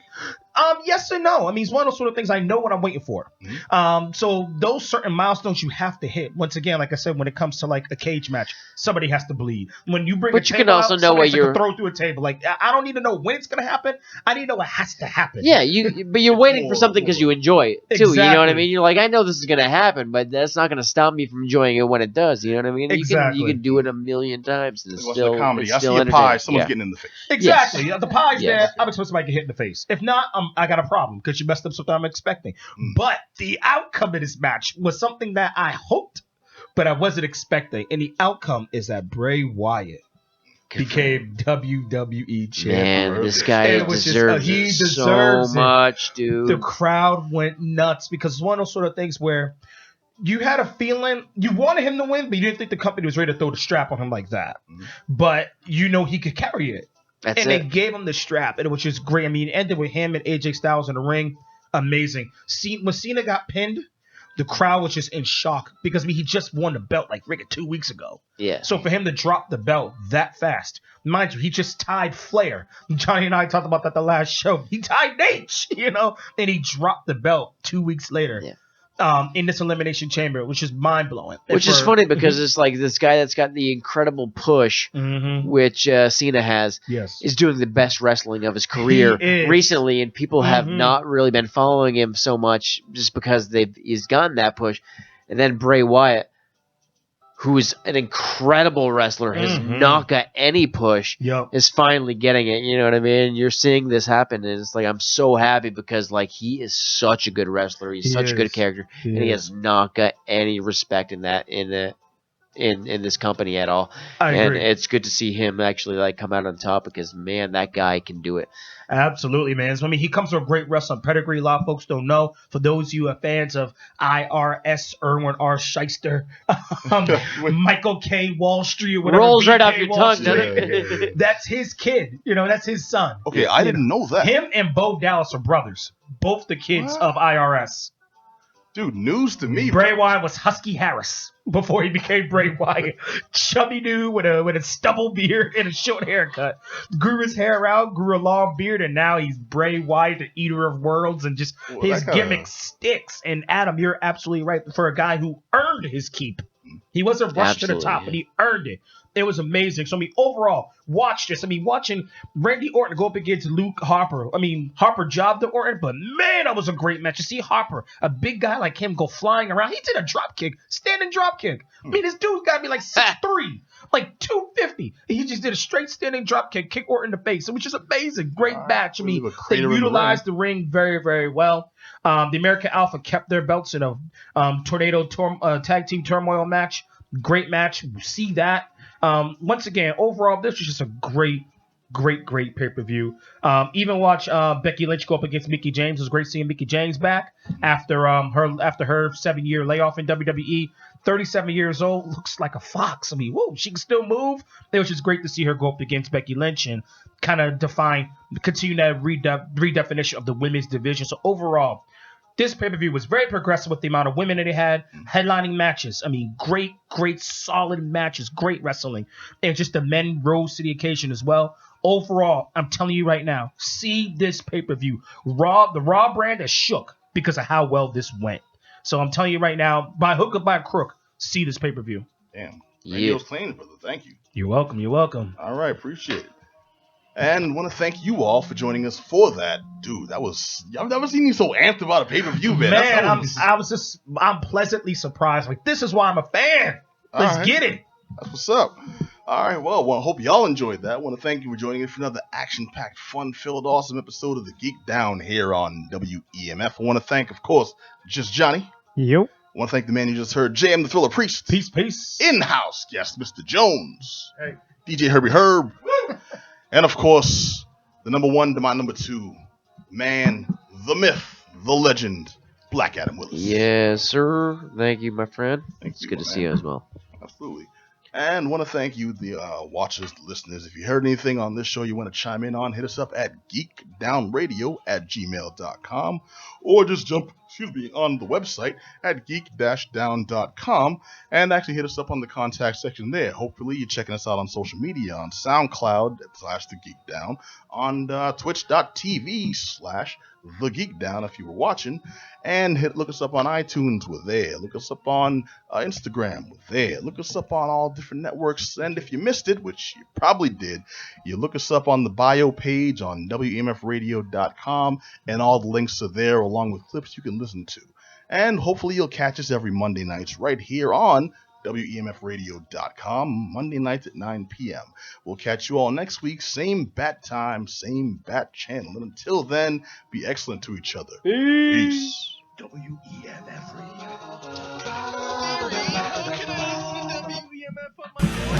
Yes and no. I mean, it's one of those sort of things I know what I'm waiting for. So those certain milestones you have to hit. Once again, like I said, when it comes to like a cage match, somebody has to bleed. When you bring, but you can also know what you're throw through a table. Like I don't need to know when it's gonna happen. I need to know it has to happen. Yeah, but you're waiting for something because you enjoy it too. Exactly. You know what I mean? You're like, I know this is gonna happen, but that's not gonna stop me from enjoying it when it does. You know what I mean? Exactly. You can do it a million times and it's Watch still the comedy. it's I see still a pie. entertaining. Someone's Yeah. getting in the face. Exactly. Yes. The pie's Yes. there. I'm expecting somebody to get hit in the face. If not, I got a problem because you messed up something I'm expecting. But the outcome of this match was something that I hoped, but I wasn't expecting. And the outcome is that Bray Wyatt became WWE champion. Man, this guy And it was just, deserves he it deserves so it. much, dude. The crowd went nuts because it's one of those sort of things where you had a feeling you wanted him to win, but you didn't think the company was ready to throw the strap on him like that. But he could carry it. That's and it. they gave him the strap, and it was just great. I mean, it ended with him and AJ Styles in the ring. amazing. When Cena got pinned, the crowd was just in shock because he just won the belt like 2 weeks ago. Yeah. So for him to drop the belt that fast, mind you, he just tied Flair. Johnny and I talked about that the last show. He tied H, and he dropped the belt 2 weeks later. Yeah. In this Elimination Chamber, which is mind blowing. Which is funny because it's like this guy that's got the incredible push, which Cena has, is doing the best wrestling of his career recently, and people have not really been following him so much just because he's gotten that push. And then Bray Wyatt, who's an incredible wrestler, has not got any push, is finally getting it. You know what I mean? You're seeing this happen, and it's like I'm so happy because like he is such a good wrestler. He's such a good character, and he has not got any respect in that in this company at all. I agree. It's good to see him actually like come out on top because man, that guy can do it. Absolutely, man. So, I mean, he comes from a great wrestling pedigree. A lot of folks don't know. For those of you who are fans of IRS, Erwin R. Shyster, Michael K. Wall Street, or whatever. Rolls right off your tongue, doesn't it? That's his kid. That's his son. Okay, I didn't know that. Him and Bo Dallas are brothers. Both the kids of IRS. Dude, news to me. Bray Wyatt was Husky Harris before he became Bray Wyatt. Chubby dude with a stubble beard and a short haircut. Grew his hair out, grew a long beard, and now he's Bray Wyatt, the eater of worlds, and just his gimmick sticks. And Adam, you're absolutely right. For a guy who earned his keep. He wasn't rushed to the top, but he earned it. It was amazing. So, I mean, overall, watch this. I mean, watching Randy Orton go up against Luke Harper. I mean, Harper jobbed the Orton, but man, that was a great match. You see Harper, a big guy like him, go flying around. He did a drop kick, standing drop kick. I mean, this dude's got to be like 6'3", like 250. He just did a straight standing drop kick Orton in the face. It was just amazing. Great match. I mean, they utilized the ring very, very well. The American Alpha kept their belts in a tornado tag team turmoil match. Great match. See that. Once again, overall, this was just a great pay-per-view. Even watch Becky Lynch go up against Mickie James. It was great seeing Mickie James back after her 7-year layoff in WWE. 37 years old, looks like a fox. I mean, whoa, she can still move. It was just great to see her go up against Becky Lynch and kind of continue that redefinition of the women's division. So overall, this pay-per-view was very progressive with the amount of women that it had, headlining matches. I mean, great, solid matches, great wrestling. And just the men rose to the occasion as well. Overall, I'm telling you right now, see this pay-per-view. The Raw brand is shook because of how well this went. So I'm telling you right now, by hook or by crook, see this pay-per-view. Damn. Radio's clean, brother. Thank you. You're welcome. All right, appreciate it. And want to thank you all for joining us for that. Dude, I've never seen you so amped about a pay-per-view, man. Man, I'm pleasantly surprised. Like, this is why I'm a fan. Let's get it. That's what's up. All right, well, I hope y'all enjoyed that. I want to thank you for joining us for another action-packed, fun-filled, awesome episode of the Geek Down here on WEMF. I want to thank, of course, Just Johnny. Yep. I want to thank the man you just heard, JM the Thriller Priest. Peace. In-house guest, Mr. Jones. Hey. DJ Herbie Herb. And, of course, the number one to my number two, man, the myth, the legend, Black Adam Willis. Yes, sir. Thank you, my friend. It's good to see you as well. Absolutely. And want to thank you, the watchers, the listeners. If you heard anything on this show you want to chime in on, hit us up at geekdownradio@gmail.com or just jump, on the website at geek-down.com and actually hit us up on the contact section there. Hopefully you're checking us out on social media on SoundCloud /The Geek Down, on twitch.tv/The Geek Down if you were watching, and look us up on iTunes, we're there. Look us up on Instagram, we're there. Look us up on all different networks, and if you missed it, which you probably did, you look us up on the bio page on WEMFradio.com, and all the links are there along with clips you can listen to. And hopefully you'll catch us every Monday nights right here on WEMFradio.com, Monday nights at 9 p.m. We'll catch you all next week, same bat time, same bat channel. And until then, be excellent to each other. Peace. WEMF Radio.